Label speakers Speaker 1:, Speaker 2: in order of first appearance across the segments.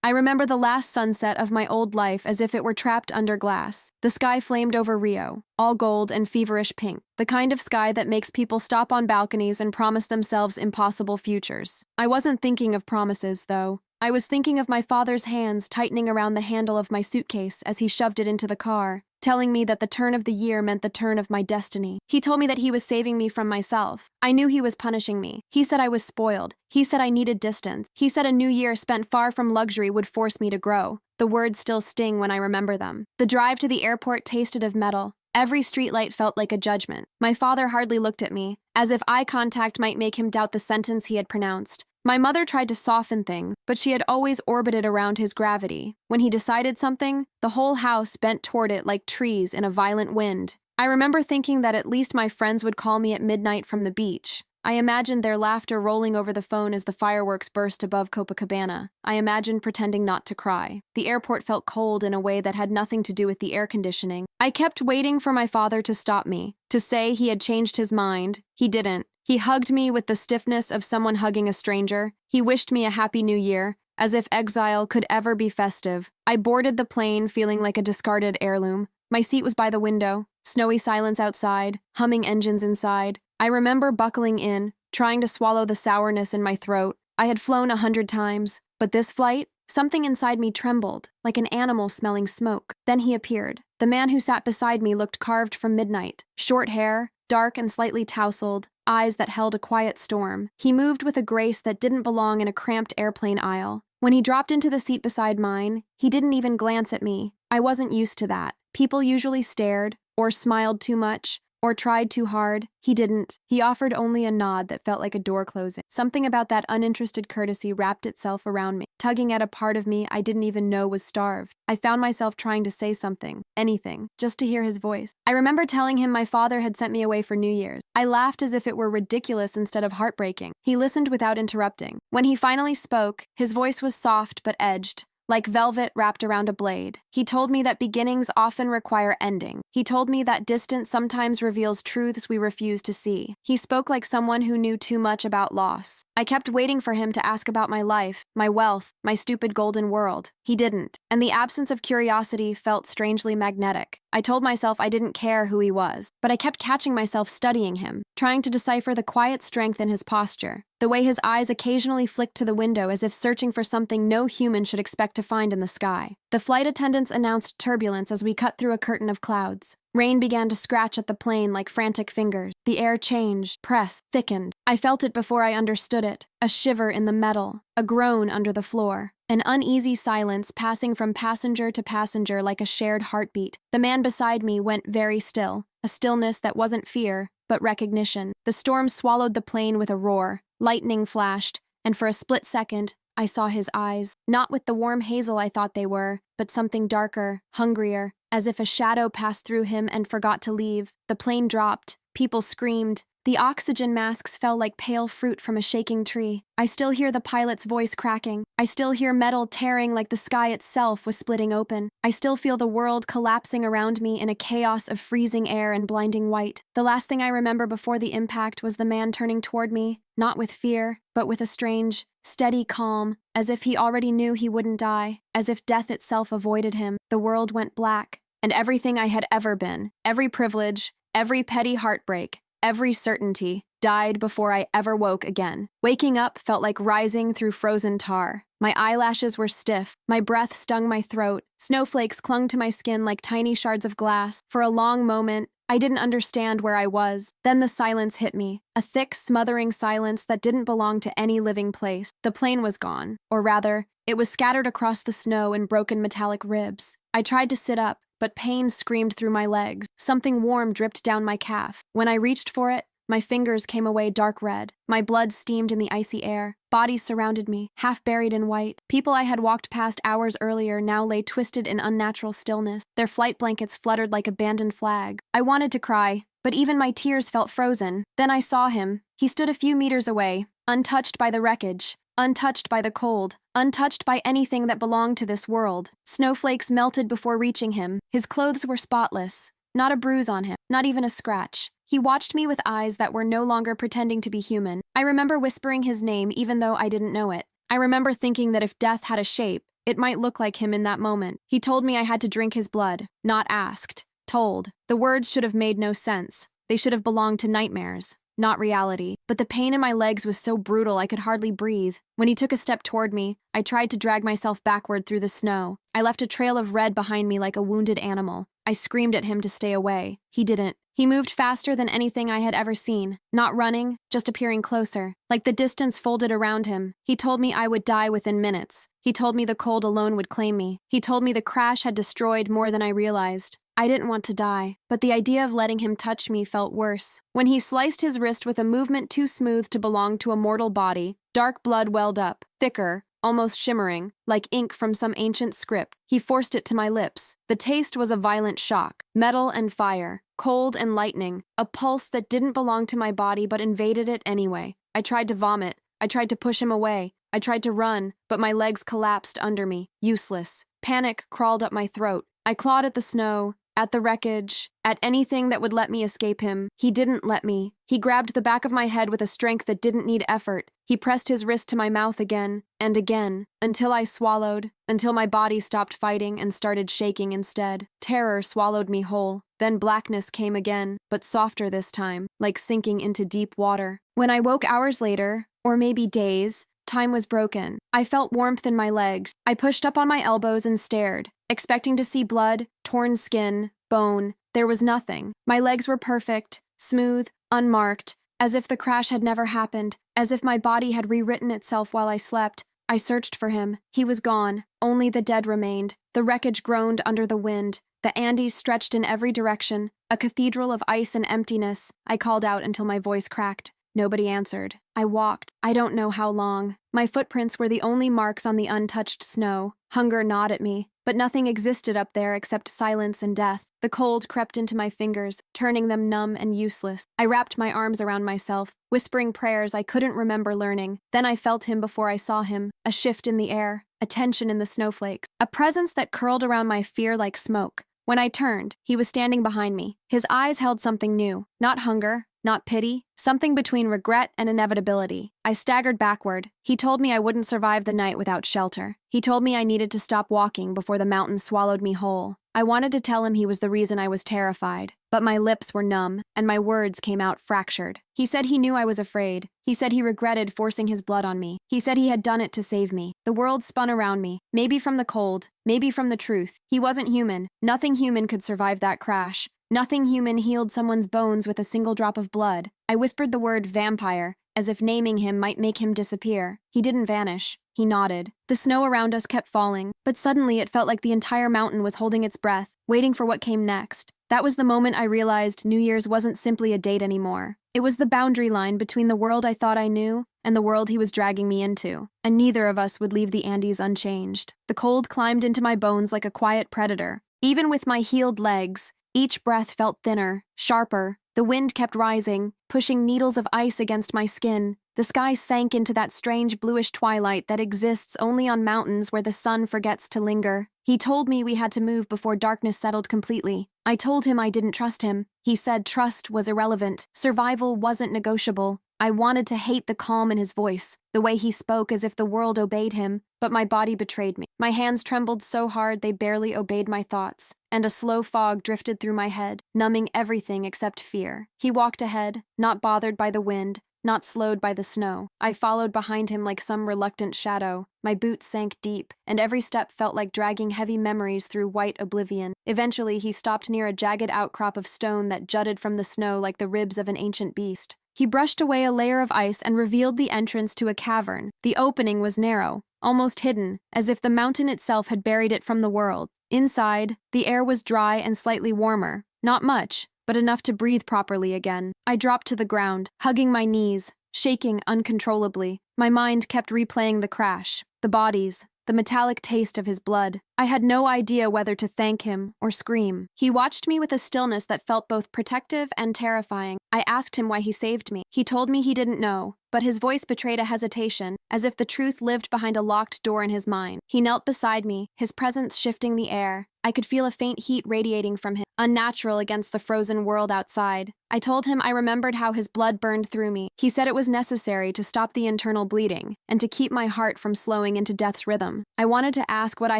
Speaker 1: I remember the last sunset of my old life as if it were trapped under glass. The sky flamed over Rio, all gold and feverish pink, the kind of sky that makes people stop on balconies and promise themselves impossible futures. I wasn't thinking of promises, though. I was thinking of my father's hands tightening around the handle of my suitcase as he shoved it into the car, telling me that the turn of the year meant the turn of my destiny. He told me that he was saving me from myself. I knew he was punishing me. He said I was spoiled. He said I needed distance. He said a new year spent far from luxury would force me to grow. The words still sting when I remember them. The drive to the airport tasted of metal. Every streetlight felt like a judgment. My father hardly looked at me, as if eye contact might make him doubt the sentence he had pronounced. My mother tried to soften things, but she had always orbited around his gravity. When he decided something, the whole house bent toward it like trees in a violent wind. I remember thinking that at least my friends would call me at midnight from the beach. I imagined their laughter rolling over the phone as the fireworks burst above Copacabana. I imagined pretending not to cry. The airport felt cold in a way that had nothing to do with the air conditioning. I kept waiting for my father to stop me, to say he had changed his mind. He didn't. He hugged me with the stiffness of someone hugging a stranger. He wished me a happy new year, as if exile could ever be festive. I boarded the plane feeling like a discarded heirloom. My seat was by the window, snowy silence outside, humming engines inside. I remember buckling in, trying to swallow the sourness in my throat. I had flown 100 times, but this flight, something inside me trembled, like an animal smelling smoke. Then he appeared. The man who sat beside me looked carved from midnight. Short hair, dark and slightly tousled, eyes that held a quiet storm. He moved with a grace that didn't belong in a cramped airplane aisle. When he dropped into the seat beside mine, he didn't even glance at me. I wasn't used to that. People usually stared, or smiled too much, or tried too hard. He didn't. He offered only a nod that felt like a door closing. Something about that uninterested courtesy wrapped itself around me, tugging at a part of me I didn't even know was starved. I found myself trying to say something, anything, just to hear his voice. I remember telling him my father had sent me away for New Year's. I laughed as if it were ridiculous instead of heartbreaking. He listened without interrupting. When he finally spoke, his voice was soft but edged, like velvet wrapped around a blade. He told me that beginnings often require ending. He told me that distance sometimes reveals truths we refuse to see. He spoke like someone who knew too much about loss. I kept waiting for him to ask about my life, my wealth, my stupid golden world. He didn't, and the absence of curiosity felt strangely magnetic. I told myself I didn't care who he was, but I kept catching myself studying him, trying to decipher the quiet strength in his posture, the way his eyes occasionally flicked to the window as if searching for something no human should expect to find in the sky. The flight attendants announced turbulence as we cut through a curtain of clouds. Rain began to scratch at the plane like frantic fingers. The air changed, pressed, thickened. I felt it before I understood it. A shiver in the metal, a groan under the floor, an uneasy silence passing from passenger to passenger like a shared heartbeat. The man beside me went very still, a stillness that wasn't fear, but recognition. The storm swallowed the plane with a roar. Lightning flashed, and for a split second, I saw his eyes, not with the warm hazel I thought they were, but something darker, hungrier, as if a shadow passed through him and forgot to leave. The plane dropped. People screamed. The oxygen masks fell like pale fruit from a shaking tree. I still hear the pilot's voice cracking. I still hear metal tearing like the sky itself was splitting open. I still feel the world collapsing around me in a chaos of freezing air and blinding white. The last thing I remember before the impact was the man turning toward me, not with fear, but with a strange, steady calm, as if he already knew he wouldn't die, as if death itself avoided him. The world went black, and everything I had ever been, every privilege, every petty heartbreak, every certainty, died before I ever woke again. Waking up felt like rising through frozen tar. My eyelashes were stiff. My breath stung my throat. Snowflakes clung to my skin like tiny shards of glass. For a long moment, I didn't understand where I was. Then the silence hit me, a thick, smothering silence that didn't belong to any living place. The plane was gone, or rather, it was scattered across the snow in broken metallic ribs. I tried to sit up, but pain screamed through my legs. Something warm dripped down my calf. When I reached for it, my fingers came away dark red. My blood steamed in the icy air. Bodies surrounded me, half buried in white. People I had walked past hours earlier now lay twisted in unnatural stillness. Their flight blankets fluttered like abandoned flags. I wanted to cry, but even my tears felt frozen. Then I saw him. He stood a few meters away, untouched by the wreckage, untouched by the cold, untouched by anything that belonged to this world. Snowflakes melted before reaching him. His clothes were spotless, not a bruise on him, not even a scratch. He watched me with eyes that were no longer pretending to be human. I remember whispering his name even though I didn't know it. I remember thinking that if death had a shape, It might look like him in that moment. He told me I had to drink his blood, not asked, told. The words should have made no sense. They should have belonged to nightmares, not reality. But the pain in my legs was so brutal I could hardly breathe. When he took a step toward me, I tried to drag myself backward through the snow. I left a trail of red behind me like a wounded animal. I screamed at him to stay away. He didn't. He moved faster than anything I had ever seen. Not running, just appearing closer. Like the distance folded around him. He told me I would die within minutes. He told me the cold alone would claim me. He told me the crash had destroyed more than I realized. I didn't want to die, but the idea of letting him touch me felt worse. When he sliced his wrist with a movement too smooth to belong to a mortal body, dark blood welled up, thicker, almost shimmering, like ink from some ancient script. He forced it to my lips. The taste was a violent shock, metal and fire, cold and lightning, a pulse that didn't belong to my body but invaded it anyway. I tried to vomit. I tried to push him away. I tried to run, but my legs collapsed under me, useless. Panic crawled up my throat. I clawed at the snow, at the wreckage, at anything that would let me escape him. He didn't let me. He grabbed the back of my head with a strength that didn't need effort. He pressed his wrist to my mouth again, and again, until I swallowed, until my body stopped fighting and started shaking instead. Terror swallowed me whole. Then blackness came again, but softer this time, like sinking into deep water. When I woke hours later, or maybe days, time was broken. I felt warmth in my legs. I pushed up on my elbows and stared, expecting to see blood, torn skin, bone. There was nothing. My legs were perfect, smooth, unmarked, as if the crash had never happened, as if my body had rewritten itself while I slept. I searched for him. He was gone. Only the dead remained. The wreckage groaned under the wind. The Andes stretched in every direction, a cathedral of ice and emptiness. I called out until my voice cracked. Nobody answered. I walked, I don't know how long. My footprints were the only marks on the untouched snow. Hunger gnawed at me, but nothing existed up there except silence and death. The cold crept into my fingers, turning them numb and useless. I wrapped my arms around myself, whispering prayers I couldn't remember learning. Then I felt him before I saw him, a shift in the air, a tension in the snowflakes, a presence that curled around my fear like smoke. When I turned, he was standing behind me. His eyes held something new, not hunger, not pity, something between regret and inevitability. I staggered backward. He told me I wouldn't survive the night without shelter. He told me I needed to stop walking before the mountains swallowed me whole. I wanted to tell him he was the reason I was terrified, but my lips were numb, and my words came out fractured. He said he knew I was afraid. He said he regretted forcing his blood on me. He said he had done it to save me. The world spun around me, maybe from the cold, maybe from the truth. He wasn't human. Nothing human could survive that crash. Nothing human healed someone's bones with a single drop of blood. I whispered the word vampire, as if naming him might make him disappear. He didn't vanish. He nodded. The snow around us kept falling, but suddenly it felt like the entire mountain was holding its breath, waiting for what came next. That was the moment I realized New Year's wasn't simply a date anymore. It was the boundary line between the world I thought I knew and the world he was dragging me into, and neither of us would leave the Andes unchanged. The cold climbed into my bones like a quiet predator. Even with my healed legs, each breath felt thinner, sharper. The wind kept rising, pushing needles of ice against my skin. The sky sank into that strange bluish twilight that exists only on mountains where the sun forgets to linger. He told me we had to move before darkness settled completely. I told him I didn't trust him. He said trust was irrelevant. Survival wasn't negotiable. I wanted to hate the calm in his voice, the way he spoke as if the world obeyed him, but my body betrayed me. My hands trembled so hard they barely obeyed my thoughts, and a slow fog drifted through my head, numbing everything except fear. He walked ahead, not bothered by the wind, not slowed by the snow. I followed behind him like some reluctant shadow. My boots sank deep, and every step felt like dragging heavy memories through white oblivion. Eventually, he stopped near a jagged outcrop of stone that jutted from the snow like the ribs of an ancient beast. He brushed away a layer of ice and revealed the entrance to a cavern. The opening was narrow, almost hidden, as if the mountain itself had buried it from the world. Inside, the air was dry and slightly warmer. Not much, but enough to breathe properly again. I dropped to the ground, hugging my knees, shaking uncontrollably. My mind kept replaying the crash, the bodies, the metallic taste of his blood. I had no idea whether to thank him or scream. He watched me with a stillness that felt both protective and terrifying. I asked him why he saved me. He told me he didn't know, but his voice betrayed a hesitation, as if the truth lived behind a locked door in his mind. He knelt beside me, his presence shifting the air, I could feel a faint heat radiating from him, unnatural against the frozen world outside. I told him I remembered how his blood burned through me. He said it was necessary to stop the internal bleeding and to keep my heart from slowing into death's rhythm. I wanted to ask what I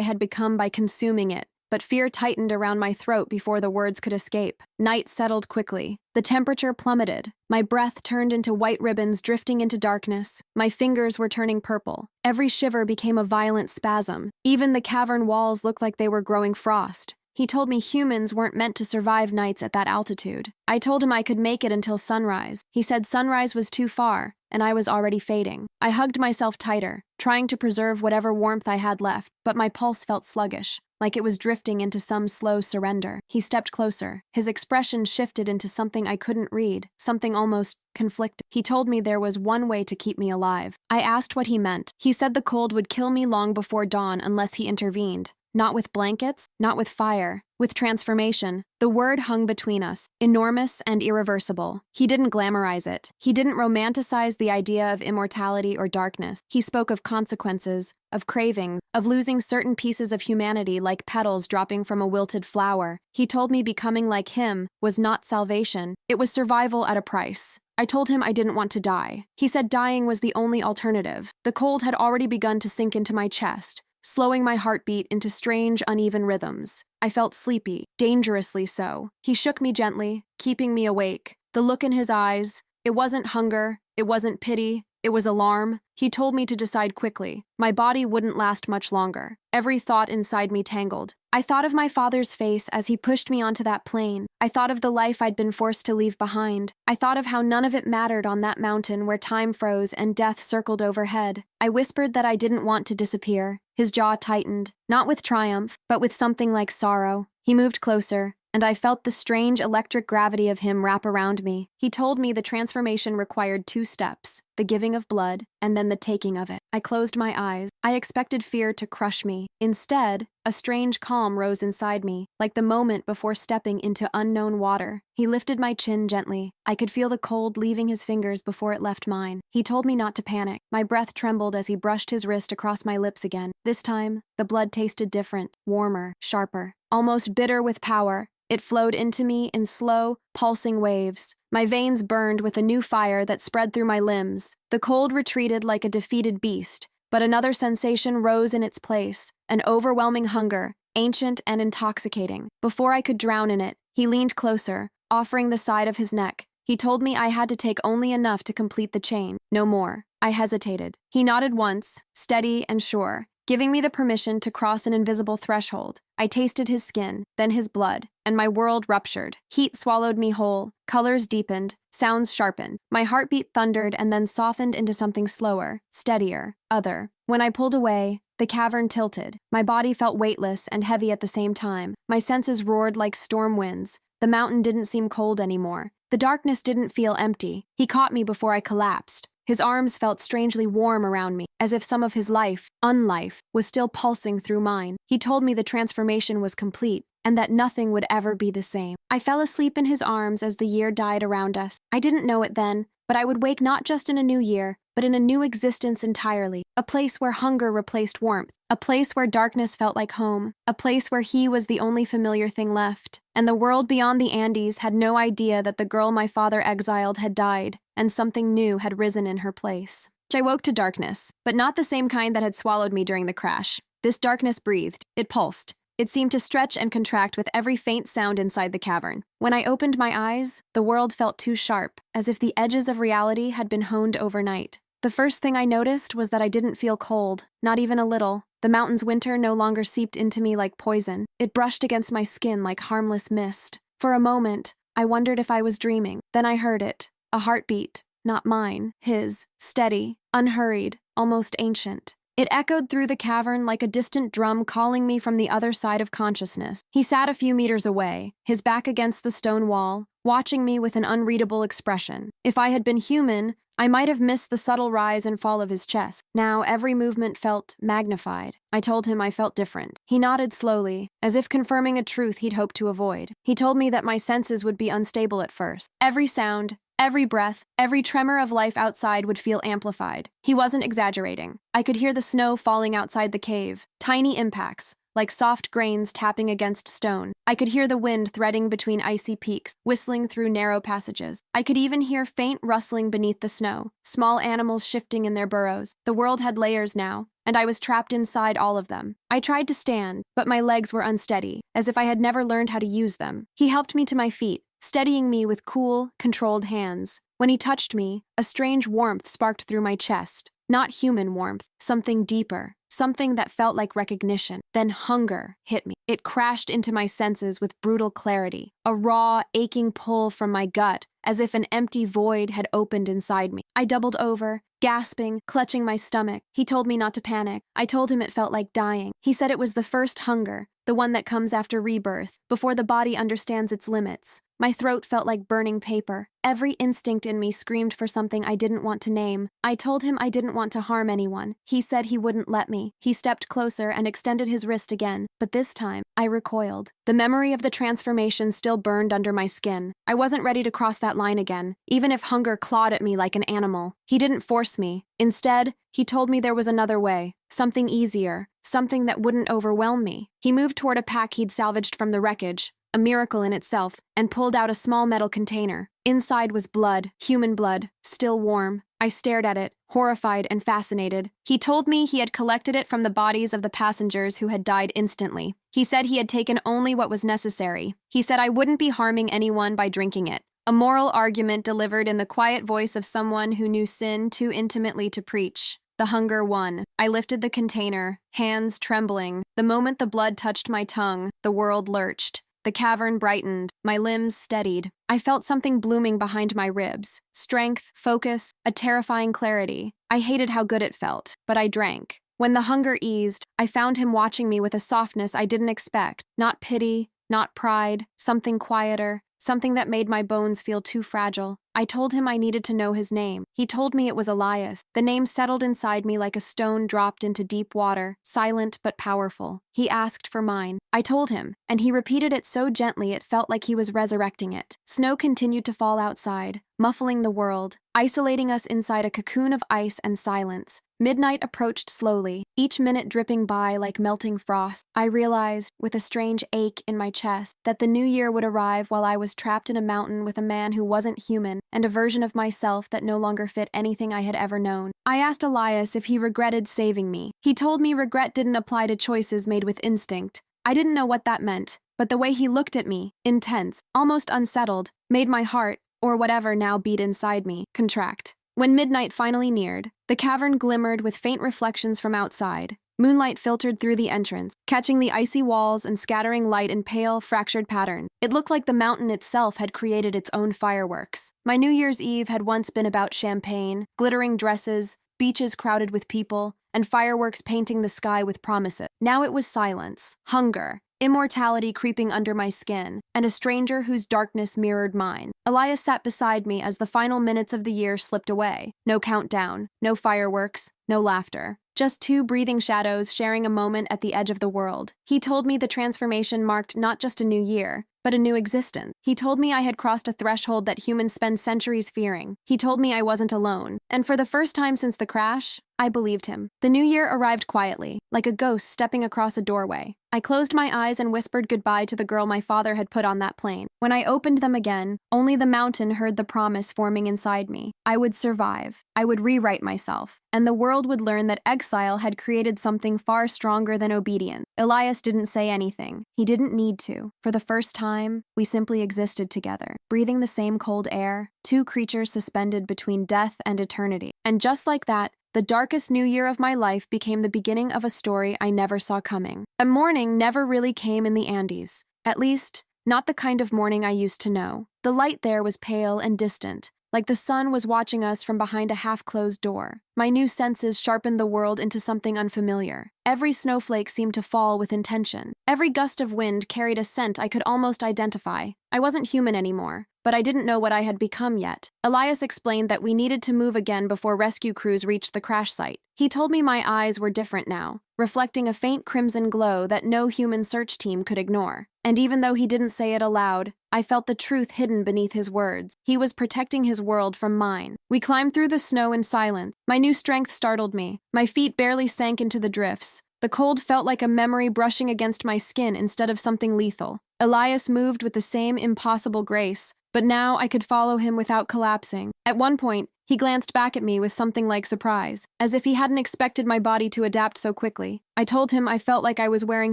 Speaker 1: had become by consuming it, but fear tightened around my throat before the words could escape. Night settled quickly. The temperature plummeted. My breath turned into white ribbons drifting into darkness. My fingers were turning purple. Every shiver became a violent spasm. Even the cavern walls looked like they were growing frost. He told me humans weren't meant to survive nights at that altitude. I told him I could make it until sunrise. He said sunrise was too far, and I was already fading. I hugged myself tighter, trying to preserve whatever warmth I had left, but my pulse felt sluggish, like it was drifting into some slow surrender. He stepped closer. His expression shifted into something I couldn't read, something almost conflicted. He told me there was one way to keep me alive. I asked what he meant. He said the cold would kill me long before dawn unless he intervened. Not with blankets, not with fire, with transformation. The word hung between us, enormous and irreversible. He didn't glamorize it. He didn't romanticize the idea of immortality or darkness. He spoke of consequences, of craving, of losing certain pieces of humanity like petals dropping from a wilted flower. He told me becoming like him was not salvation. It was survival at a price. I told him I didn't want to die. He said dying was the only alternative. The cold had already begun to sink into my chest, slowing my heartbeat into strange, uneven rhythms. I felt sleepy, dangerously so. He shook me gently, keeping me awake. The look in his eyes, it wasn't hunger, it wasn't pity, it was alarm. He told me to decide quickly. My body wouldn't last much longer. Every thought inside me tangled. I thought of my father's face as he pushed me onto that plane. I thought of the life I'd been forced to leave behind. I thought of how none of it mattered on that mountain where time froze and death circled overhead. I whispered that I didn't want to disappear. His jaw tightened, not with triumph, but with something like sorrow. He moved closer, and I felt the strange electric gravity of him wrap around me. He told me the transformation required 2 steps, the giving of blood, and then the taking of it. I closed my eyes. I expected fear to crush me. Instead, a strange calm rose inside me, like the moment before stepping into unknown water. He lifted my chin gently. I could feel the cold leaving his fingers before it left mine. He told me not to panic. My breath trembled as he brushed his wrist across my lips again. This time, the blood tasted different, warmer, sharper, almost bitter with power. It flowed into me in slow, pulsing waves. My veins burned with a new fire that spread through my limbs. The cold retreated like a defeated beast, but another sensation rose in its place, an overwhelming hunger, ancient and intoxicating. Before I could drown in it, he leaned closer, offering the side of his neck. He told me I had to take only enough to complete the chain, no more. I hesitated. He nodded once, steady and sure, giving me the permission to cross an invisible threshold. I tasted his skin, then his blood, and my world ruptured. Heat swallowed me whole, colors deepened, sounds sharpened. My heartbeat thundered and then softened into something slower, steadier, other. When I pulled away, the cavern tilted. My body felt weightless and heavy at the same time. My senses roared like storm winds. The mountain didn't seem cold anymore. The darkness didn't feel empty. He caught me before I collapsed. His arms felt strangely warm around me, as if some of his life, unlife, was still pulsing through mine. He told me the transformation was complete, and that nothing would ever be the same. I fell asleep in his arms as the year died around us. I didn't know it then, but I would wake not just in a new year, but in a new existence entirely, a place where hunger replaced warmth, a place where darkness felt like home, a place where he was the only familiar thing left, and the world beyond the Andes had no idea that the girl my father exiled had died, and something new had risen in her place. I woke to darkness, but not the same kind that had swallowed me during the crash. This darkness breathed, it pulsed. It seemed to stretch and contract with every faint sound inside the cavern. When I opened my eyes, the world felt too sharp, as if the edges of reality had been honed overnight. The first thing I noticed was that I didn't feel cold, not even a little. The mountain's winter no longer seeped into me like poison. It brushed against my skin like harmless mist. For a moment, I wondered if I was dreaming. Then I heard it, a heartbeat, not mine, his, steady, unhurried, almost ancient. It echoed through the cavern like a distant drum calling me from the other side of consciousness. He sat a few meters away, his back against the stone wall, watching me with an unreadable expression. If I had been human, I might have missed the subtle rise and fall of his chest. Now every movement felt magnified. I told him I felt different. He nodded slowly, as if confirming a truth he'd hoped to avoid. He told me that my senses would be unstable at first. Every sound, every breath, every tremor of life outside would feel amplified. He wasn't exaggerating. I could hear the snow falling outside the cave, tiny impacts, like soft grains tapping against stone. I could hear the wind threading between icy peaks, whistling through narrow passages. I could even hear faint rustling beneath the snow, small animals shifting in their burrows. The world had layers now, and I was trapped inside all of them. I tried to stand, but my legs were unsteady, as if I had never learned how to use them. He helped me to my feet, steadying me with cool, controlled hands. When he touched me, a strange warmth sparked through my chest. Not human warmth, something deeper, something that felt like recognition. Then hunger hit me. It crashed into my senses with brutal clarity, a raw, aching pull from my gut, as if an empty void had opened inside me. I doubled over, gasping, clutching my stomach. He told me not to panic. I told him it felt like dying. He said it was the first hunger, the one that comes after rebirth, before the body understands its limits. My throat felt like burning paper. Every instinct in me screamed for something I didn't want to name. I told him I didn't want to harm anyone. He said he wouldn't let me. He stepped closer and extended his wrist again, but this time, I recoiled. The memory of the transformation still burned under my skin. I wasn't ready to cross that line again, even if hunger clawed at me like an animal. He didn't force me. Instead, he told me there was another way, something easier, something that wouldn't overwhelm me. He moved toward a pack he'd salvaged from the wreckage, a miracle in itself, and pulled out a small metal container. Inside was blood, human blood, still warm. I stared at it, horrified and fascinated. He told me he had collected it from the bodies of the passengers who had died instantly. He said he had taken only what was necessary. He said I wouldn't be harming anyone by drinking it. A moral argument delivered in the quiet voice of someone who knew sin too intimately to preach. The hunger won. I lifted the container, hands trembling. The moment the blood touched my tongue, the world lurched. The cavern brightened, my limbs steadied. I felt something blooming behind my ribs. Strength, focus, a terrifying clarity. I hated how good it felt, but I drank. When the hunger eased, I found him watching me with a softness I didn't expect. Not pity, not pride, something quieter, something that made my bones feel too fragile. I told him I needed to know his name. He told me it was Elias. The name settled inside me like a stone dropped into deep water, silent but powerful. He asked for mine. I told him, and he repeated it so gently it felt like he was resurrecting it. Snow continued to fall outside, muffling the world, isolating us inside a cocoon of ice and silence. Midnight approached slowly, each minute dripping by like melting frost. I realized, with a strange ache in my chest, that the new year would arrive while I was trapped in a mountain with a man who wasn't human, and a version of myself that no longer fit anything I had ever known. I asked Elias if he regretted saving me. He told me regret didn't apply to choices made with instinct. I didn't know what that meant, but the way he looked at me, intense, almost unsettled, made my heart, or whatever now beat inside me, contract. When midnight finally neared, the cavern glimmered with faint reflections from outside. Moonlight filtered through the entrance, catching the icy walls and scattering light in pale, fractured pattern. It looked like the mountain itself had created its own fireworks. My New Year's Eve had once been about champagne, glittering dresses, beaches crowded with people, and fireworks painting the sky with promises. Now it was silence, hunger, immortality creeping under my skin, and a stranger whose darkness mirrored mine. Elias sat beside me as the final minutes of the year slipped away. No countdown, no fireworks, no laughter. Just two breathing shadows sharing a moment at the edge of the world. He told me the transformation marked not just a new year, but a new existence. He told me I had crossed a threshold that humans spend centuries fearing. He told me I wasn't alone. And for the first time since the crash, I believed him. The new year arrived quietly, like a ghost stepping across a doorway. I closed my eyes and whispered goodbye to the girl my father had put on that plane. When I opened them again, only the mountain heard the promise forming inside me. I would survive. I would rewrite myself. And the world would learn that exile had created something far stronger than obedience. Elias didn't say anything. He didn't need to. For the first time, we simply existed together, breathing the same cold air, two creatures suspended between death and eternity. And just like that, the darkest new year of my life became the beginning of a story I never saw coming. A morning never really came in the Andes. At least, not the kind of morning I used to know. The light there was pale and distant, like the sun was watching us from behind a half-closed door. My new senses sharpened the world into something unfamiliar. Every snowflake seemed to fall with intention. Every gust of wind carried a scent I could almost identify. I wasn't human anymore, but I didn't know what I had become yet. Elias explained that we needed to move again before rescue crews reached the crash site. He told me my eyes were different now, reflecting a faint crimson glow that no human search team could ignore. And even though he didn't say it aloud, I felt the truth hidden beneath his words. He was protecting his world from mine. We climbed through the snow in silence. My new strength startled me. My feet barely sank into the drifts. The cold felt like a memory brushing against my skin instead of something lethal. Elias moved with the same impossible grace, but now I could follow him without collapsing. At one point, he glanced back at me with something like surprise, as if he hadn't expected my body to adapt so quickly. I told him I felt like I was wearing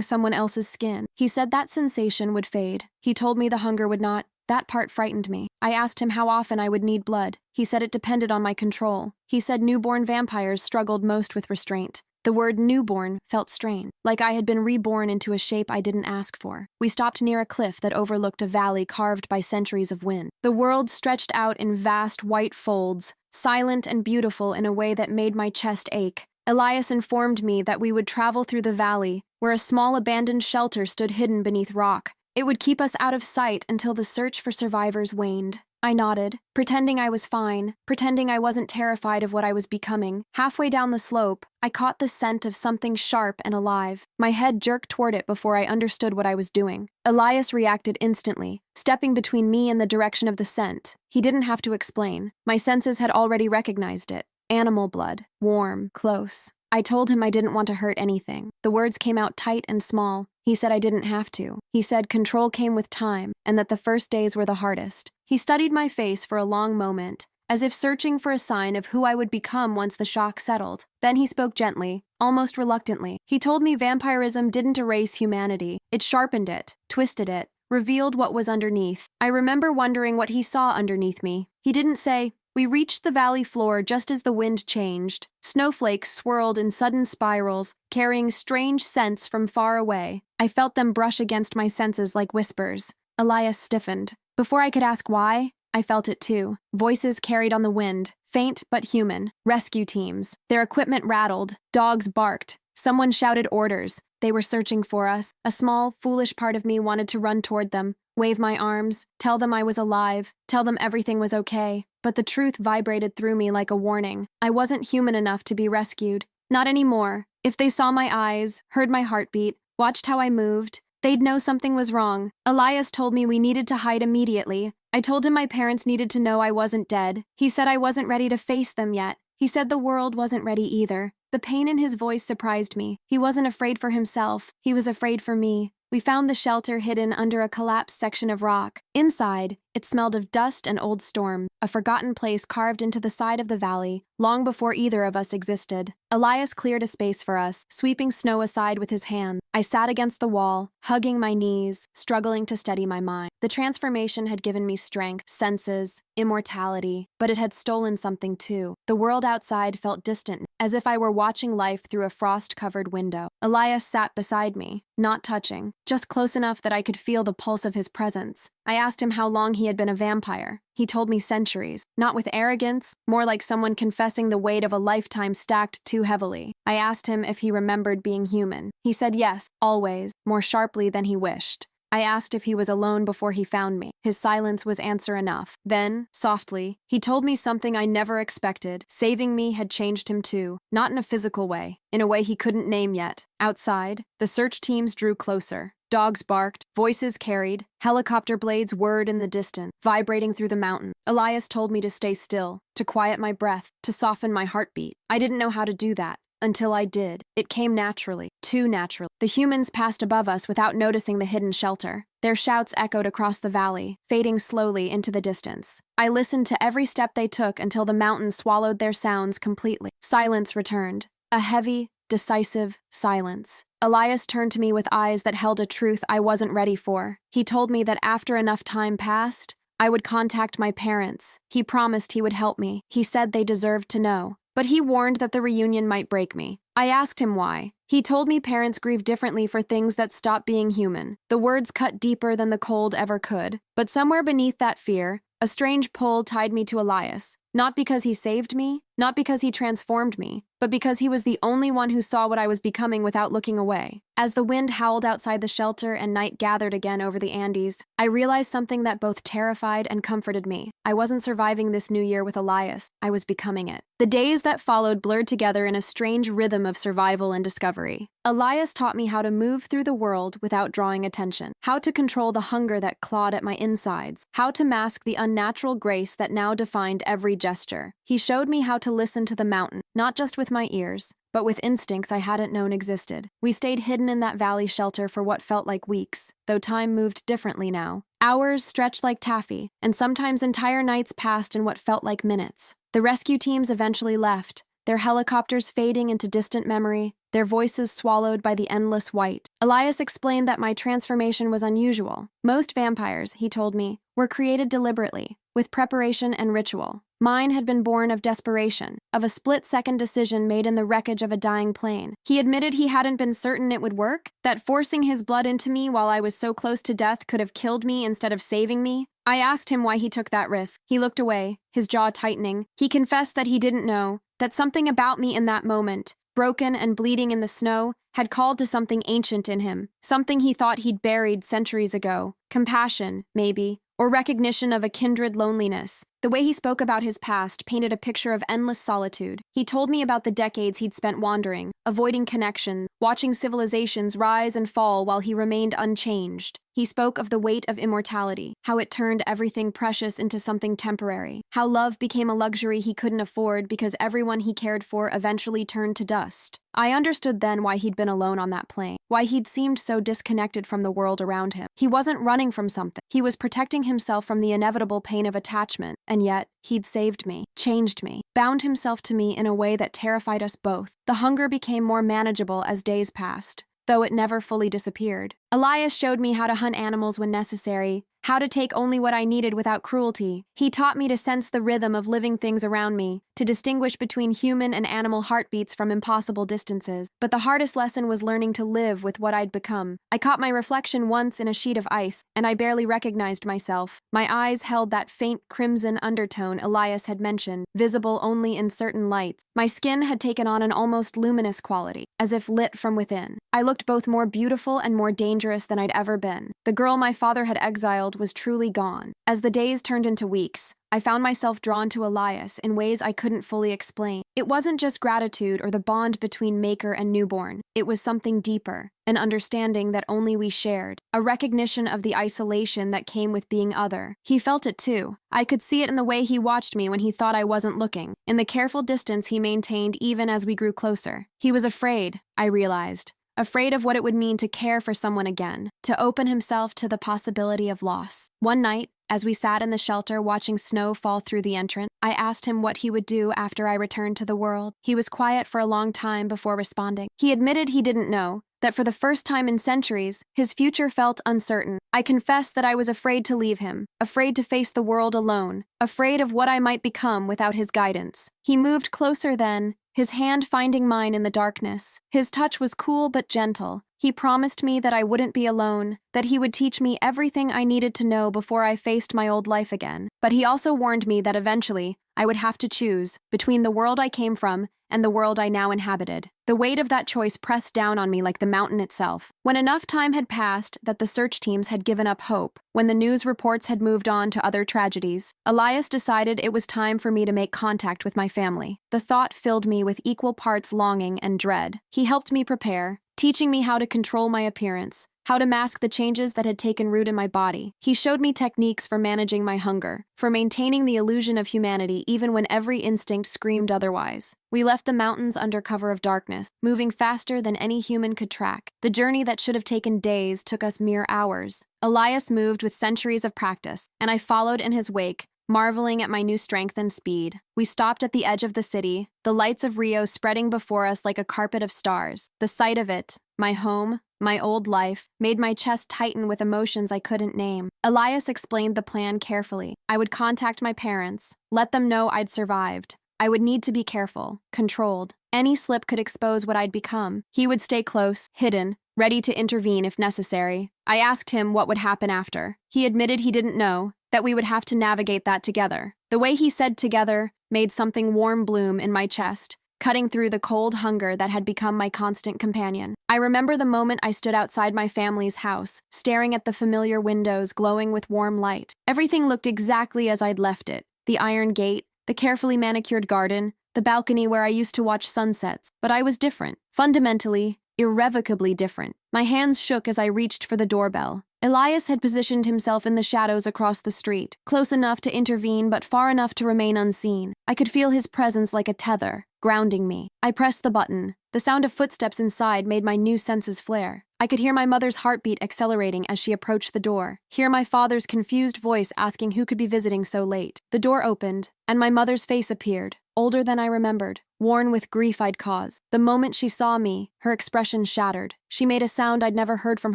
Speaker 1: someone else's skin. He said that sensation would fade. He told me the hunger would not. That part frightened me. I asked him how often I would need blood. He said it depended on my control. He said newborn vampires struggled most with restraint. The word newborn felt strange, like I had been reborn into a shape I didn't ask for. We stopped near a cliff that overlooked a valley carved by centuries of wind. The world stretched out in vast white folds, silent and beautiful in a way that made my chest ache. Elias informed me that we would travel through the valley, where a small abandoned shelter stood hidden beneath rock. It would keep us out of sight until the search for survivors waned. I nodded, pretending I was fine, pretending I wasn't terrified of what I was becoming. Halfway down the slope, I caught the scent of something sharp and alive. My head jerked toward it before I understood what I was doing. Elias reacted instantly, stepping between me and the direction of the scent. He didn't have to explain. My senses had already recognized it. Animal blood, warm, close. I told him I didn't want to hurt anything. The words came out tight and small. He said I didn't have to. He said control came with time, and that the first days were the hardest. He studied my face for a long moment, as if searching for a sign of who I would become once the shock settled. Then he spoke gently, almost reluctantly. He told me vampirism didn't erase humanity. It sharpened it, twisted it, revealed what was underneath. I remember wondering what he saw underneath me. He didn't say, "We reached the valley floor just as the wind changed. Snowflakes swirled in sudden spirals, carrying strange scents from far away. I felt them brush against my senses like whispers." Elias stiffened. Before I could ask why, I felt it too. Voices carried on the wind, faint but human. Rescue teams. Their equipment rattled. Dogs barked. Someone shouted orders. They were searching for us. A small, foolish part of me wanted to run toward them, wave my arms, tell them I was alive, tell them everything was okay. But the truth vibrated through me like a warning. I wasn't human enough to be rescued. Not anymore. If they saw my eyes, heard my heartbeat, watched how I moved, they'd know something was wrong. Elias told me we needed to hide immediately. I told him my parents needed to know I wasn't dead. He said I wasn't ready to face them yet. He said the world wasn't ready either. The pain in his voice surprised me. He wasn't afraid for himself. He was afraid for me. We found the shelter hidden under a collapsed section of rock. Inside, it smelled of dust and old storm, a forgotten place carved into the side of the valley, long before either of us existed. Elias cleared a space for us, sweeping snow aside with his hand. I sat against the wall, hugging my knees, struggling to steady my mind. The transformation had given me strength, senses, immortality, but it had stolen something too. The world outside felt distant, as if I were watching life through a frost-covered window. Elias sat beside me, not touching, just close enough that I could feel the pulse of his presence. I asked him how long he had been a vampire. He told me centuries, not with arrogance, more like someone confessing the weight of a lifetime stacked too heavily. I asked him if he remembered being human. He said yes, always, more sharply than he wished. I asked if he was alone before he found me. His silence was answer enough. Then, softly, he told me something I never expected. Saving me had changed him too, not in a physical way, in a way he couldn't name yet. Outside, the search teams drew closer. Dogs barked, voices carried, helicopter blades whirred in the distance, vibrating through the mountain. Elias told me to stay still, to quiet my breath, to soften my heartbeat. I didn't know how to do that. Until I did. It came naturally, too naturally. The humans passed above us without noticing the hidden shelter. Their shouts echoed across the valley, fading slowly into the distance. I listened to every step they took until the mountain swallowed their sounds completely. Silence returned. A heavy, decisive silence. Elias turned to me with eyes that held a truth I wasn't ready for. He told me that after enough time passed, I would contact my parents. He promised he would help me. He said they deserved to know. But he warned that the reunion might break me. I asked him why. He told me parents grieve differently for things that stop being human. The words cut deeper than the cold ever could. But somewhere beneath that fear, a strange pull tied me to Elias. Not because he saved me, not because he transformed me, but because he was the only one who saw what I was becoming without looking away. As the wind howled outside the shelter and night gathered again over the Andes, I realized something that both terrified and comforted me. I wasn't surviving this new year with Elias, I was becoming it. The days that followed blurred together in a strange rhythm of survival and discovery. Elias taught me how to move through the world without drawing attention, how to control the hunger that clawed at my insides, how to mask the unnatural grace that now defined every gesture. He showed me how to listen to the mountain, not just with my ears, but with instincts I hadn't known existed. We stayed hidden in that valley shelter for what felt like weeks, though time moved differently now. Hours stretched like taffy, and sometimes entire nights passed in what felt like minutes. The rescue teams eventually left, their helicopters fading into distant memory, their voices swallowed by the endless white. Elias explained that my transformation was unusual. Most vampires, he told me, were created deliberately, with preparation and ritual. Mine had been born of desperation, of a split-second decision made in the wreckage of a dying plane. He admitted he hadn't been certain it would work, that forcing his blood into me while I was so close to death could have killed me instead of saving me. I asked him why he took that risk. He looked away, his jaw tightening. He confessed that he didn't know, that something about me in that moment, broken and bleeding in the snow, had called to something ancient in him, something he thought he'd buried centuries ago. Compassion, maybe, or recognition of a kindred loneliness. The way he spoke about his past painted a picture of endless solitude. He told me about the decades he'd spent wandering, avoiding connection, watching civilizations rise and fall while he remained unchanged. He spoke of the weight of immortality, how it turned everything precious into something temporary, how love became a luxury he couldn't afford because everyone he cared for eventually turned to dust. I understood then why he'd been alone on that plane, why he'd seemed so disconnected from the world around him. He wasn't running from something. He was protecting himself from the inevitable pain of attachment, and yet, he'd saved me, changed me, bound himself to me in a way that terrified us both. The hunger became more manageable as days passed, though it never fully disappeared. Elias showed me how to hunt animals when necessary, how to take only what I needed without cruelty. He taught me to sense the rhythm of living things around me, to distinguish between human and animal heartbeats from impossible distances. But the hardest lesson was learning to live with what I'd become. I caught my reflection once in a sheet of ice, and I barely recognized myself. My eyes held that faint crimson undertone Elias had mentioned, visible only in certain lights. My skin had taken on an almost luminous quality, as if lit from within. I looked both more beautiful and more dangerous than I'd ever been. The girl my father had exiled was truly gone. As the days turned into weeks, I found myself drawn to Elias in ways I couldn't fully explain. It wasn't just gratitude or the bond between maker and newborn. It was something deeper, an understanding that only we shared, a recognition of the isolation that came with being other. He felt it too. I could see it in the way he watched me when he thought I wasn't looking, in the careful distance he maintained even as we grew closer. He was afraid, I realized. Afraid of what it would mean to care for someone again, to open himself to the possibility of loss. One night, as we sat in the shelter watching snow fall through the entrance, I asked him what he would do after I returned to the world. He was quiet for a long time before responding. He admitted he didn't know, that for the first time in centuries, his future felt uncertain. I confessed that I was afraid to leave him, afraid to face the world alone, afraid of what I might become without his guidance. He moved closer then, his hand finding mine in the darkness. His touch was cool but gentle. He promised me that I wouldn't be alone, that he would teach me everything I needed to know before I faced my old life again. But he also warned me that eventually, I would have to choose between the world I came from and the world I now inhabited. The weight of that choice pressed down on me like the mountain itself. When enough time had passed that the search teams had given up hope, when the news reports had moved on to other tragedies, Elias decided it was time for me to make contact with my family. The thought filled me with equal parts longing and dread. He helped me prepare, teaching me how to control my appearance, how to mask the changes that had taken root in my body. He showed me techniques for managing my hunger, for maintaining the illusion of humanity even when every instinct screamed otherwise. We left the mountains under cover of darkness, moving faster than any human could track. The journey that should have taken days took us mere hours. Elias moved with centuries of practice, and I followed in his wake, marveling at my new strength and speed. We stopped at the edge of the city, the lights of Rio spreading before us like a carpet of stars. The sight of it, my home, my old life, made my chest tighten with emotions I couldn't name. Elias explained the plan carefully. I would contact my parents, let them know I'd survived. I would need to be careful, controlled. Any slip could expose what I'd become. He would stay close, hidden, ready to intervene if necessary. I asked him what would happen after. He admitted he didn't know, that we would have to navigate that together. The way he said together made something warm bloom in my chest, cutting through the cold hunger that had become my constant companion. I remember the moment I stood outside my family's house, staring at the familiar windows glowing with warm light. Everything looked exactly as I'd left it. The iron gate, the carefully manicured garden, the balcony where I used to watch sunsets. But I was different. Fundamentally, irrevocably different. My hands shook as I reached for the doorbell. Elias had positioned himself in the shadows across the street, close enough to intervene but far enough to remain unseen. I could feel his presence like a tether, grounding me. I pressed the button. The sound of footsteps inside made my new senses flare. I could hear my mother's heartbeat accelerating as she approached the door, hear my father's confused voice asking who could be visiting so late. The door opened, and my mother's face appeared, older than I remembered, worn with grief I'd caused. The moment she saw me, her expression shattered. She made a sound I'd never heard from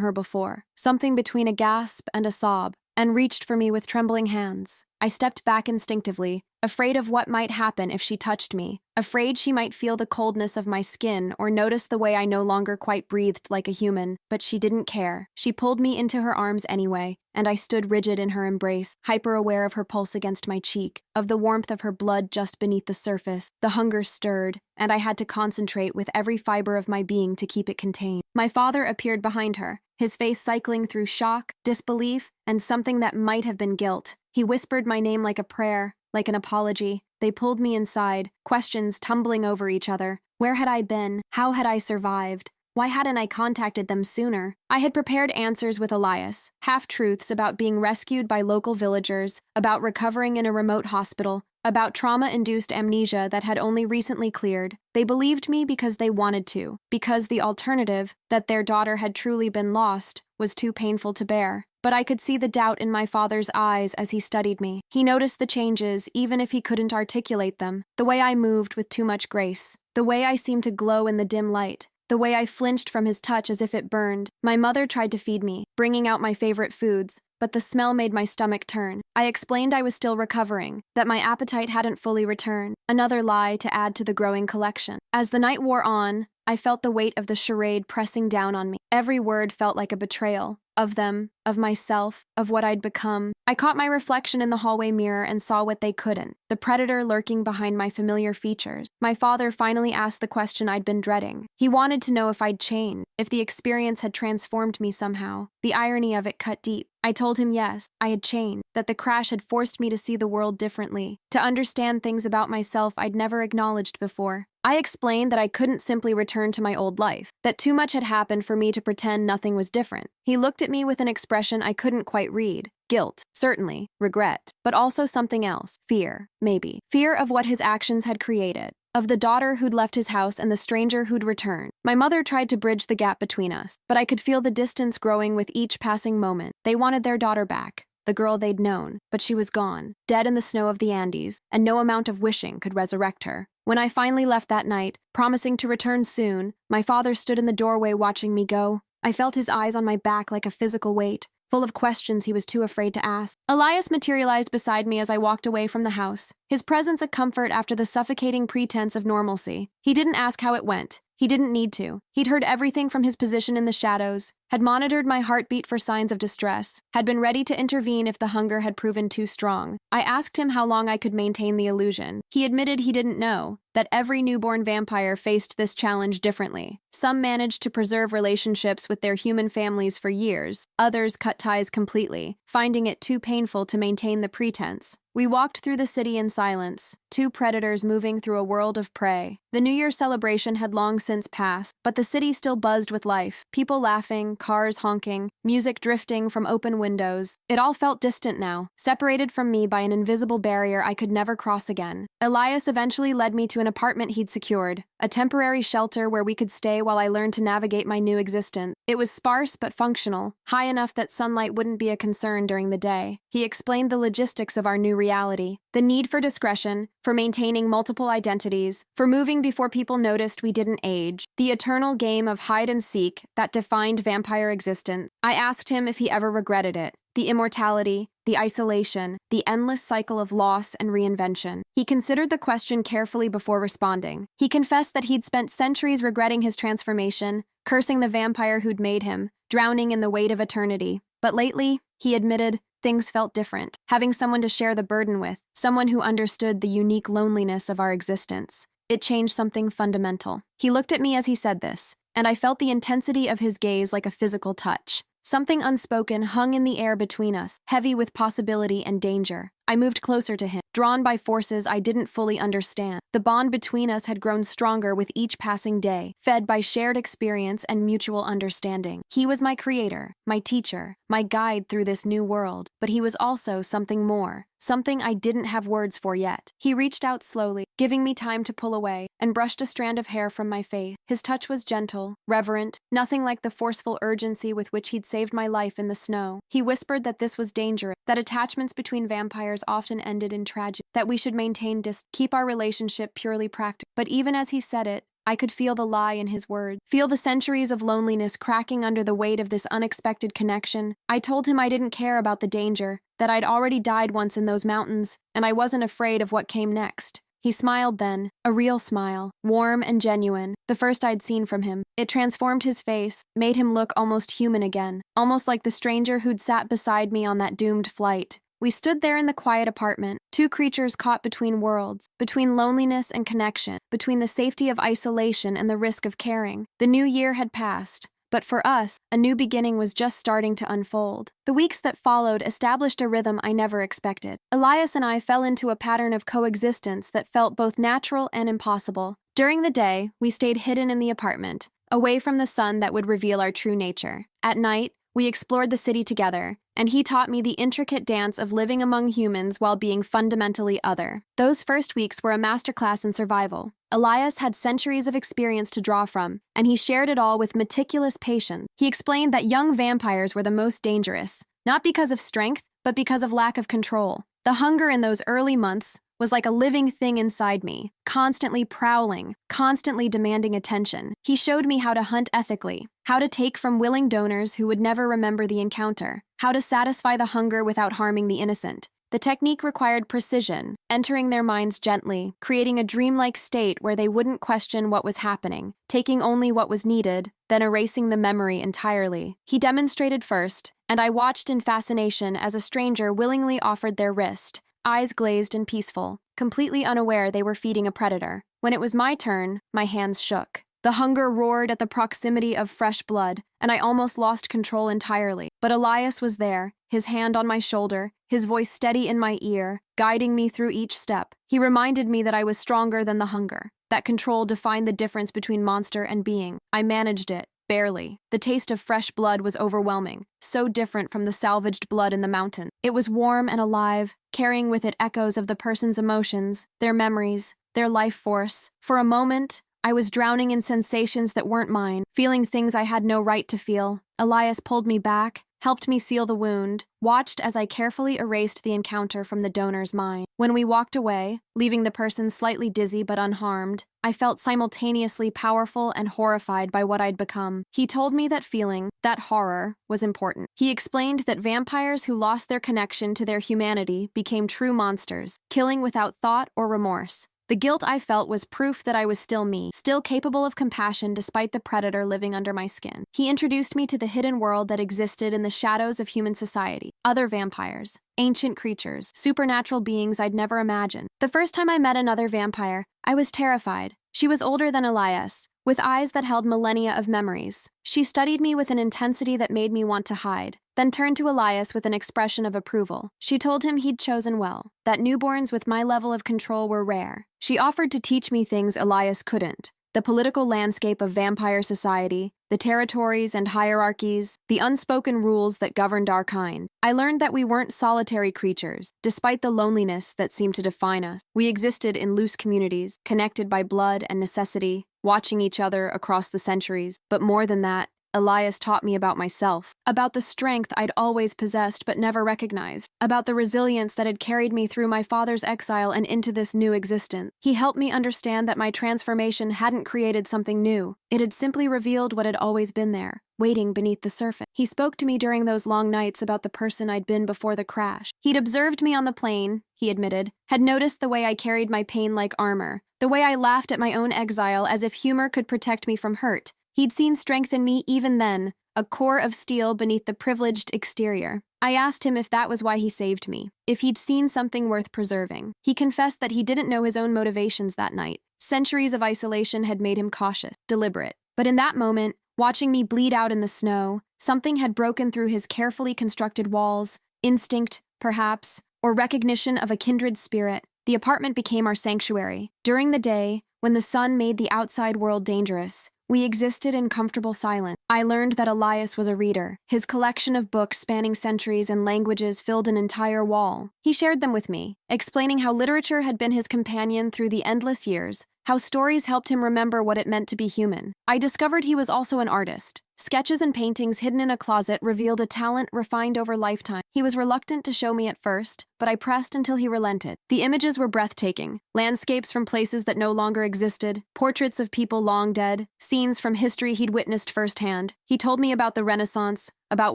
Speaker 1: her before, something between a gasp and a sob, and reached for me with trembling hands. I stepped back instinctively, afraid of what might happen if she touched me, afraid she might feel the coldness of my skin or notice the way I no longer quite breathed like a human. But she didn't care. She pulled me into her arms anyway, and I stood rigid in her embrace, hyper-aware of her pulse against my cheek, of the warmth of her blood just beneath the surface. The hunger stirred, and I had to concentrate with every fiber of my being to keep it contained. My father appeared behind her, his face cycling through shock, disbelief, and something that might have been guilt. He whispered my name like a prayer, like an apology. They pulled me inside, questions tumbling over each other. Where had I been? How had I survived? Why hadn't I contacted them sooner? I had prepared answers with Elias, half-truths about being rescued by local villagers, about recovering in a remote hospital, about trauma-induced amnesia that had only recently cleared. They believed me because they wanted to, because the alternative, that their daughter had truly been lost, was too painful to bear. But I could see the doubt in my father's eyes as he studied me. He noticed the changes, even if he couldn't articulate them. The way I moved with too much grace. The way I seemed to glow in the dim light. The way I flinched from his touch as if it burned. My mother tried to feed me, bringing out my favorite foods, but the smell made my stomach turn. I explained I was still recovering, that my appetite hadn't fully returned. Another lie to add to the growing collection. As the night wore on, I felt the weight of the charade pressing down on me. Every word felt like a betrayal. Of them, of myself, of what I'd become. I caught my reflection in the hallway mirror and saw what they couldn't. The predator lurking behind my familiar features. My father finally asked the question I'd been dreading. He wanted to know if I'd changed, if the experience had transformed me somehow. The irony of it cut deep. I told him yes, I had changed, that the crash had forced me to see the world differently, to understand things about myself I'd never acknowledged before. I explained that I couldn't simply return to my old life, that too much had happened for me to pretend nothing was different. He looked at me with an expression I couldn't quite read. Guilt, certainly, regret, but also something else. Fear, maybe. Fear of what his actions had created. Of the daughter who'd left his house and the stranger who'd returned. My mother tried to bridge the gap between us, but I could feel the distance growing with each passing moment. They wanted their daughter back, the girl they'd known, but she was gone, dead in the snow of the Andes, and no amount of wishing could resurrect her. When I finally left that night, promising to return soon, my father stood in the doorway watching me go. I felt his eyes on my back like a physical weight, full of questions he was too afraid to ask. Elias materialized beside me as I walked away from the house, his presence a comfort after the suffocating pretense of normalcy. He didn't ask how it went. He didn't need to. He'd heard everything from his position in the shadows, had monitored my heartbeat for signs of distress, had been ready to intervene if the hunger had proven too strong. I asked him how long I could maintain the illusion. He admitted he didn't know, that every newborn vampire faced this challenge differently. Some managed to preserve relationships with their human families for years, others cut ties completely, finding it too painful to maintain the pretense. We walked through the city in silence, two predators moving through a world of prey. The New Year celebration had long since passed, but the city still buzzed with life, people laughing, cars honking, music drifting from open windows. It all felt distant now, separated from me by an invisible barrier I could never cross again. Elias eventually led me to an apartment he'd secured, a temporary shelter where we could stay while I learned to navigate my new existence. It was sparse but functional, high enough that sunlight wouldn't be a concern during the day. He explained the logistics of our new reality, the need for discretion, for maintaining multiple identities, for moving before people noticed we didn't age, the eternal game of hide and seek that defined vampire existence. I asked him if he ever regretted it, the immortality, the isolation, the endless cycle of loss and reinvention. He considered the question carefully before responding. He confessed that he'd spent centuries regretting his transformation, cursing the vampire who'd made him, drowning in the weight of eternity. But lately, he admitted, things felt different. Having someone to share the burden with, someone who understood the unique loneliness of our existence. It changed something fundamental. He looked at me as he said this, and I felt the intensity of his gaze like a physical touch. Something unspoken hung in the air between us, heavy with possibility and danger. I moved closer to him, drawn by forces I didn't fully understand. The bond between us had grown stronger with each passing day, fed by shared experience and mutual understanding. He was my creator, my teacher, my guide through this new world, but he was also something more. Something I didn't have words for yet. He reached out slowly, giving me time to pull away, and brushed a strand of hair from my face. His touch was gentle, reverent, nothing like the forceful urgency with which he'd saved my life in the snow. He whispered that this was dangerous, that attachments between vampires often ended in tragedy, that we should maintain keep our relationship purely practical. But even as he said it, I could feel the lie in his words, feel the centuries of loneliness cracking under the weight of this unexpected connection. I told him I didn't care about the danger, that I'd already died once in those mountains, and I wasn't afraid of what came next. He smiled then, a real smile, warm and genuine, the first I'd seen from him. It transformed his face, made him look almost human again, almost like the stranger who'd sat beside me on that doomed flight. We stood there in the quiet apartment, two creatures caught between worlds, between loneliness and connection, between the safety of isolation and the risk of caring. The new year had passed, but for us, a new beginning was just starting to unfold. The weeks that followed established a rhythm I never expected. Elias and I fell into a pattern of coexistence that felt both natural and impossible. During the day, we stayed hidden in the apartment, away from the sun that would reveal our true nature. At night, we explored the city together, and he taught me the intricate dance of living among humans while being fundamentally other. Those first weeks were a masterclass in survival. Elias had centuries of experience to draw from, and he shared it all with meticulous patience. He explained that young vampires were the most dangerous, not because of strength, but because of lack of control. The hunger in those early months was like a living thing inside me, constantly prowling, constantly demanding attention. He showed me how to hunt ethically, how to take from willing donors who would never remember the encounter, how to satisfy the hunger without harming the innocent. The technique required precision, entering their minds gently, creating a dreamlike state where they wouldn't question what was happening, taking only what was needed, then erasing the memory entirely. He demonstrated first, and I watched in fascination as a stranger willingly offered their wrist, eyes glazed and peaceful, completely unaware they were feeding a predator. When it was my turn, my hands shook. The hunger roared at the proximity of fresh blood, and I almost lost control entirely. But Elias was there, his hand on my shoulder, his voice steady in my ear, guiding me through each step. He reminded me that I was stronger than the hunger, that control defined the difference between monster and being. I managed it. Barely. The taste of fresh blood was overwhelming, so different from the salvaged blood in the mountain. It was warm and alive, carrying with it echoes of the person's emotions, their memories, their life force. For a moment, I was drowning in sensations that weren't mine, feeling things I had no right to feel. Elias pulled me back, helped me seal the wound, watched as I carefully erased the encounter from the donor's mind. When we walked away, leaving the person slightly dizzy but unharmed, I felt simultaneously powerful and horrified by what I'd become. He told me that feeling, that horror, was important. He explained that vampires who lost their connection to their humanity became true monsters, killing without thought or remorse. The guilt I felt was proof that I was still me, still capable of compassion despite the predator living under my skin. He introduced me to the hidden world that existed in the shadows of human society. Other vampires, ancient creatures, supernatural beings I'd never imagined. The first time I met another vampire, I was terrified. She was older than Elias, with eyes that held millennia of memories. She studied me with an intensity that made me want to hide, then turned to Elias with an expression of approval. She told him he'd chosen well, that newborns with my level of control were rare. She offered to teach me things Elias couldn't: the political landscape of vampire society, the territories and hierarchies, the unspoken rules that governed our kind. I learned that we weren't solitary creatures, despite the loneliness that seemed to define us. We existed in loose communities, connected by blood and necessity, watching each other across the centuries. But more than that, Elias taught me about myself, about the strength I'd always possessed but never recognized, about the resilience that had carried me through my father's exile and into this new existence. He helped me understand that my transformation hadn't created something new. It had simply revealed what had always been there, waiting beneath the surface. He spoke to me during those long nights about the person I'd been before the crash. He'd observed me on the plane, he admitted, had noticed the way I carried my pain like armor, the way I laughed at my own exile as if humor could protect me from hurt. He'd seen strength in me even then, a core of steel beneath the privileged exterior. I asked him if that was why he saved me, if he'd seen something worth preserving. He confessed that he didn't know his own motivations that night. Centuries of isolation had made him cautious, deliberate. But in that moment, watching me bleed out in the snow, something had broken through his carefully constructed walls. Instinct, perhaps, or recognition of a kindred spirit. The apartment became our sanctuary. During the day, when the sun made the outside world dangerous, we existed in comfortable silence. I learned that Elias was a reader. His collection of books spanning centuries and languages filled an entire wall. He shared them with me, explaining how literature had been his companion through the endless years, how stories helped him remember what it meant to be human. I discovered he was also an artist. Sketches and paintings hidden in a closet revealed a talent refined over lifetime. He was reluctant to show me at first, but I pressed until he relented. The images were breathtaking. Landscapes from places that no longer existed, portraits of people long dead, scenes from history he'd witnessed firsthand. He told me about the Renaissance, about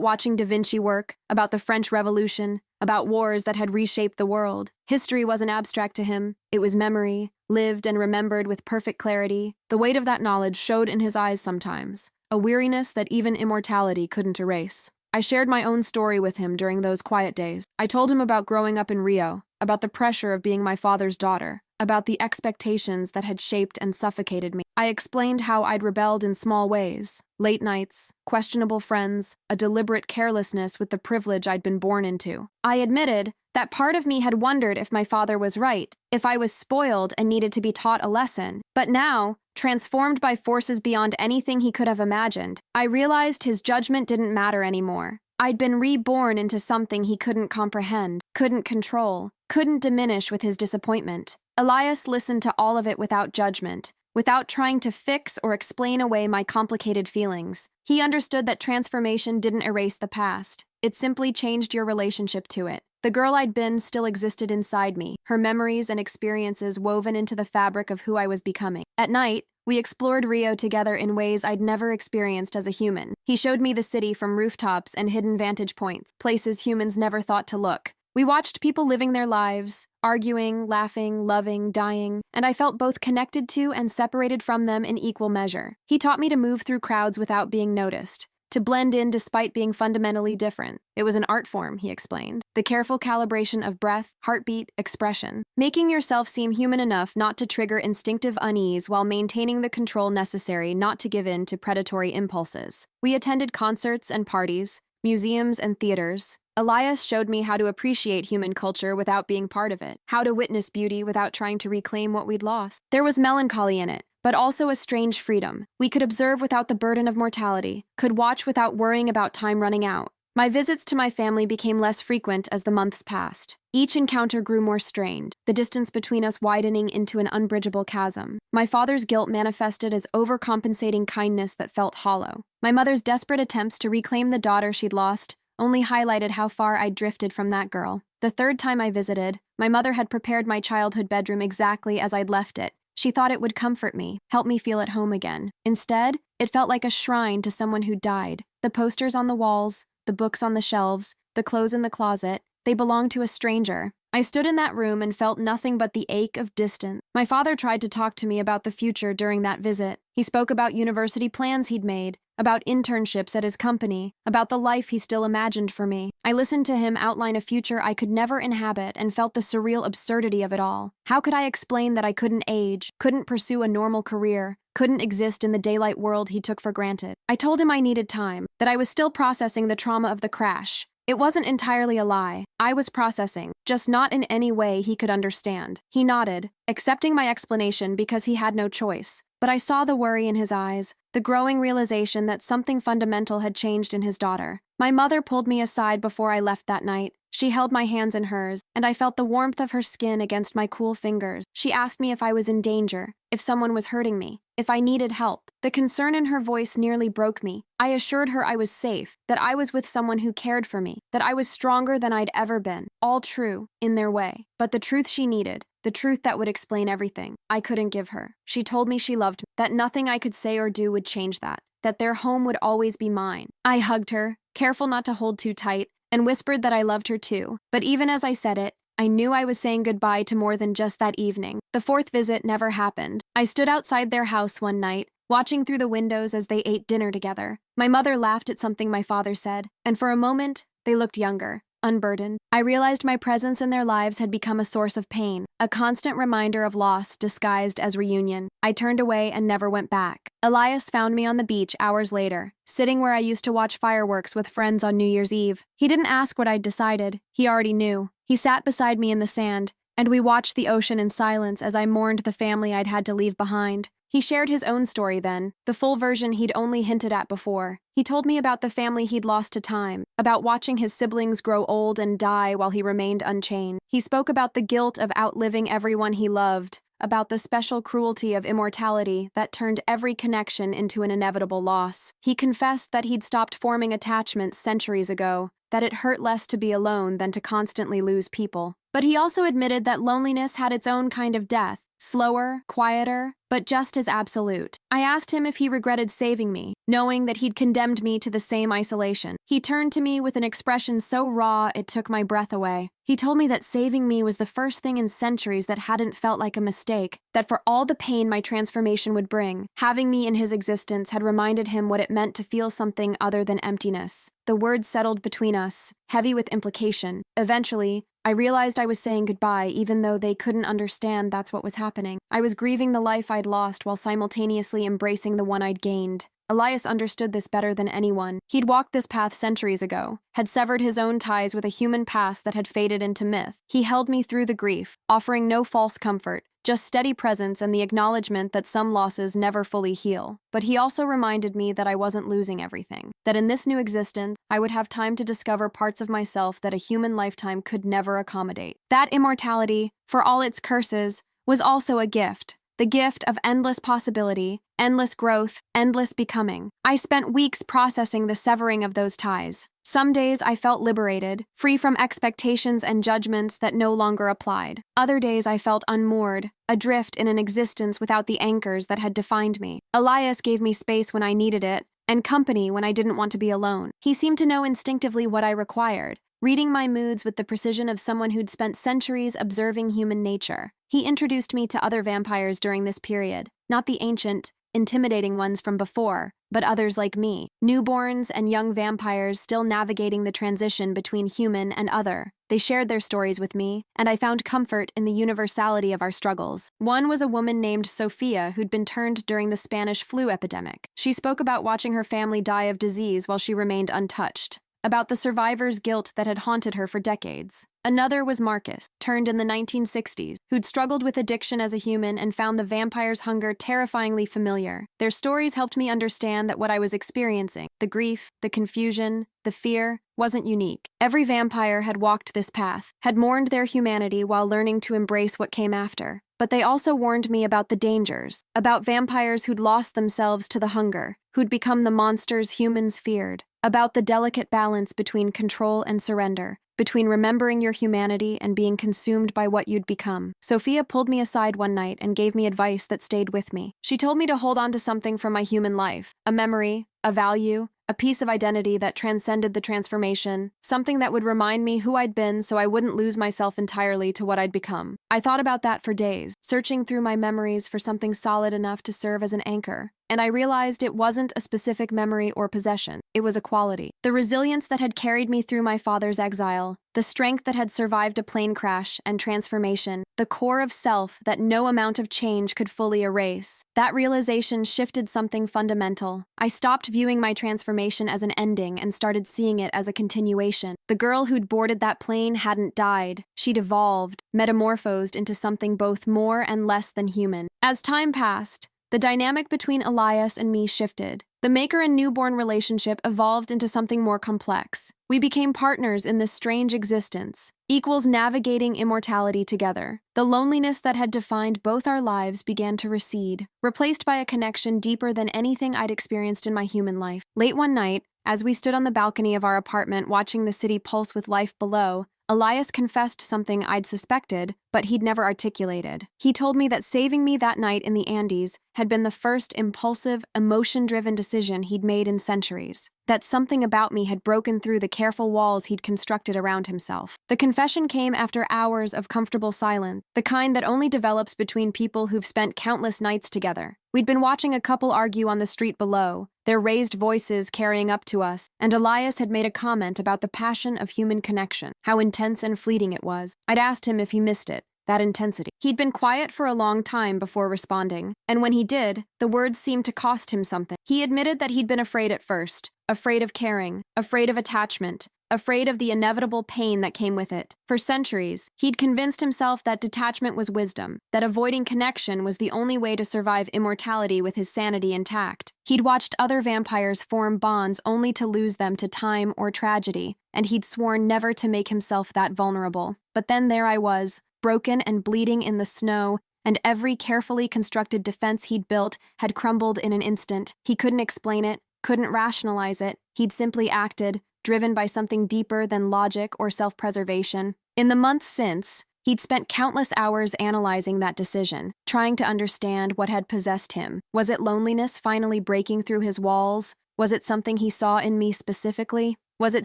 Speaker 1: watching Da Vinci work, about the French Revolution, about wars that had reshaped the world. History wasn't abstract to him. It was memory, lived and remembered with perfect clarity. The weight of that knowledge showed in his eyes sometimes, a weariness that even immortality couldn't erase. I shared my own story with him during those quiet days. I told him about growing up in Rio, about the pressure of being my father's daughter, about the expectations that had shaped and suffocated me. I explained how I'd rebelled in small ways, late nights, questionable friends, a deliberate carelessness with the privilege I'd been born into. I admitted that part of me had wondered if my father was right, if I was spoiled and needed to be taught a lesson. But now, transformed by forces beyond anything he could have imagined, I realized his judgment didn't matter anymore. I'd been reborn into something he couldn't comprehend, couldn't control, couldn't diminish with his disappointment. Elias listened to all of it without judgment, without trying to fix or explain away my complicated feelings. He understood that transformation didn't erase the past. It simply changed your relationship to it. The girl I'd been still existed inside me, her memories and experiences woven into the fabric of who I was becoming. At night, we explored Rio together in ways I'd never experienced as a human. He showed me the city from rooftops and hidden vantage points, places humans never thought to look. We watched people living their lives, arguing, laughing, loving, dying, and I felt both connected to and separated from them in equal measure. He taught me to move through crowds without being noticed, to blend in despite being fundamentally different. It was an art form, he explained. The careful calibration of breath, heartbeat, expression. Making yourself seem human enough not to trigger instinctive unease while maintaining the control necessary not to give in to predatory impulses. We attended concerts and parties, museums and theaters. Elias showed me how to appreciate human culture without being part of it, how to witness beauty without trying to reclaim what we'd lost. There was melancholy in it, but also a strange freedom. We could observe without the burden of mortality, could watch without worrying about time running out. My visits to my family became less frequent as the months passed. Each encounter grew more strained, the distance between us widening into an unbridgeable chasm. My father's guilt manifested as overcompensating kindness that felt hollow. My mother's desperate attempts to reclaim the daughter she'd lost only highlighted how far I'd drifted from that girl. The third time I visited, my mother had prepared my childhood bedroom exactly as I'd left it. She thought it would comfort me, help me feel at home again. Instead, it felt like a shrine to someone who died. The posters on the walls, the books on the shelves, the clothes in the closet, they belonged to a stranger. I stood in that room and felt nothing but the ache of distance. My father tried to talk to me about the future during that visit. He spoke about university plans he'd made, about internships at his company, about the life he still imagined for me. I listened to him outline a future I could never inhabit and felt the surreal absurdity of it all. How could I explain that I couldn't age, couldn't pursue a normal career, couldn't exist in the daylight world he took for granted? I told him I needed time, that I was still processing the trauma of the crash. It wasn't entirely a lie. I was processing, just not in any way he could understand. He nodded, accepting my explanation because he had no choice. But I saw the worry in his eyes, the growing realization that something fundamental had changed in his daughter. My mother pulled me aside before I left that night. She held my hands in hers, and I felt the warmth of her skin against my cool fingers. She asked me if I was in danger, if someone was hurting me, if I needed help. The concern in her voice nearly broke me. I assured her I was safe, that I was with someone who cared for me, that I was stronger than I'd ever been. All true, in their way. But the truth she needed, the truth that would explain everything, I couldn't give her. She told me she loved me, that nothing I could say or do would change that their home would always be mine. I hugged her, careful not to hold too tight, and whispered that I loved her too. But even as I said it, I knew I was saying goodbye to more than just that evening. The fourth visit never happened. I stood outside their house one night, watching through the windows as they ate dinner together. My mother laughed at something my father said, and for a moment, they looked younger. unburdened. I realized my presence in their lives had become a source of pain, a constant reminder of loss disguised as reunion. I turned away and never went back. Elias found me on the beach hours later, sitting where I used to watch fireworks with friends on New Year's Eve. He didn't ask what I'd decided. He already knew. He sat beside me in the sand, and we watched the ocean in silence as I mourned the family I'd had to leave behind. He shared his own story then, the full version he'd only hinted at before. He told me about the family he'd lost to time, about watching his siblings grow old and die while he remained unchained. He spoke about the guilt of outliving everyone he loved, about the special cruelty of immortality that turned every connection into an inevitable loss. He confessed that he'd stopped forming attachments centuries ago, that it hurt less to be alone than to constantly lose people. But he also admitted that loneliness had its own kind of death, slower, quieter, but just as absolute. I asked him if he regretted saving me, knowing that he'd condemned me to the same isolation. He turned to me with an expression so raw it took my breath away. He told me that saving me was the first thing in centuries that hadn't felt like a mistake, that for all the pain my transformation would bring, having me in his existence had reminded him what it meant to feel something other than emptiness. The words settled between us, heavy with implication. Eventually, I realized I was saying goodbye even though they couldn't understand that's what was happening. I was grieving the life I'd lost while simultaneously embracing the one I'd gained. Elias understood this better than anyone. He'd walked this path centuries ago, had severed his own ties with a human past that had faded into myth. He held me through the grief, offering no false comfort, just steady presence and the acknowledgement that some losses never fully heal. But he also reminded me that I wasn't losing everything, that in this new existence, I would have time to discover parts of myself that a human lifetime could never accommodate. That immortality, for all its curses, was also a gift. The gift of endless possibility, endless growth, endless becoming. I spent weeks processing the severing of those ties. Some days I felt liberated, free from expectations and judgments that no longer applied. Other days I felt unmoored, adrift in an existence without the anchors that had defined me. Elias gave me space when I needed it, and company when I didn't want to be alone. He seemed to know instinctively what I required, reading my moods with the precision of someone who'd spent centuries observing human nature. He introduced me to other vampires during this period, not the ancient, intimidating ones from before, but others like me, newborns and young vampires still navigating the transition between human and other. They shared their stories with me, and I found comfort in the universality of our struggles. One was a woman named Sophia who'd been turned during the Spanish flu epidemic. She spoke about watching her family die of disease while she remained untouched, about the survivor's guilt that had haunted her for decades. Another was Marcus, turned in the 1960s, who'd struggled with addiction as a human and found the vampire's hunger terrifyingly familiar. Their stories helped me understand that what I was experiencing, the grief, the confusion, the fear, wasn't unique. Every vampire had walked this path, had mourned their humanity while learning to embrace what came after. But they also warned me about the dangers, about vampires who'd lost themselves to the hunger, who'd become the monsters humans feared, about the delicate balance between control and surrender, between remembering your humanity and being consumed by what you'd become. Sophia pulled me aside one night and gave me advice that stayed with me. She told me to hold on to something from my human life, a memory, a value, a piece of identity that transcended the transformation, something that would remind me who I'd been so I wouldn't lose myself entirely to what I'd become. I thought about that for days, searching through my memories for something solid enough to serve as an anchor. And I realized it wasn't a specific memory or possession. It was a quality. The resilience that had carried me through my father's exile, the strength that had survived a plane crash and transformation, the core of self that no amount of change could fully erase. That realization shifted something fundamental. I stopped viewing my transformation as an ending and started seeing it as a continuation. The girl who'd boarded that plane hadn't died. She'd evolved, metamorphosed into something both more and less than human. As time passed, the dynamic between Elias and me shifted. The maker and newborn relationship evolved into something more complex. We became partners in this strange existence, equals navigating immortality together. The loneliness that had defined both our lives began to recede, replaced by a connection deeper than anything I'd experienced in my human life. Late one night, as we stood on the balcony of our apartment watching the city pulse with life below, Elias confessed something I'd suspected, but he'd never articulated. He told me that saving me that night in the Andes had been the first impulsive, emotion-driven decision he'd made in centuries. That something about me had broken through the careful walls he'd constructed around himself. The confession came after hours of comfortable silence, the kind that only develops between people who've spent countless nights together. We'd been watching a couple argue on the street below, their raised voices carrying up to us, and Elias had made a comment about the passion of human connection, how intense and fleeting it was. I'd asked him if he missed it, that intensity. He'd been quiet for a long time before responding, and when he did, the words seemed to cost him something. He admitted that he'd been afraid at first, afraid of caring, afraid of attachment, afraid of the inevitable pain that came with it. For centuries, he'd convinced himself that detachment was wisdom, that avoiding connection was the only way to survive immortality with his sanity intact. He'd watched other vampires form bonds only to lose them to time or tragedy, and he'd sworn never to make himself that vulnerable. But then there I was, broken and bleeding in the snow, and every carefully constructed defense he'd built had crumbled in an instant. He couldn't explain it, couldn't rationalize it. He'd simply acted, driven by something deeper than logic or self-preservation. In the months since, he'd spent countless hours analyzing that decision, trying to understand what had possessed him. Was it loneliness finally breaking through his walls? Was it something he saw in me specifically? Was it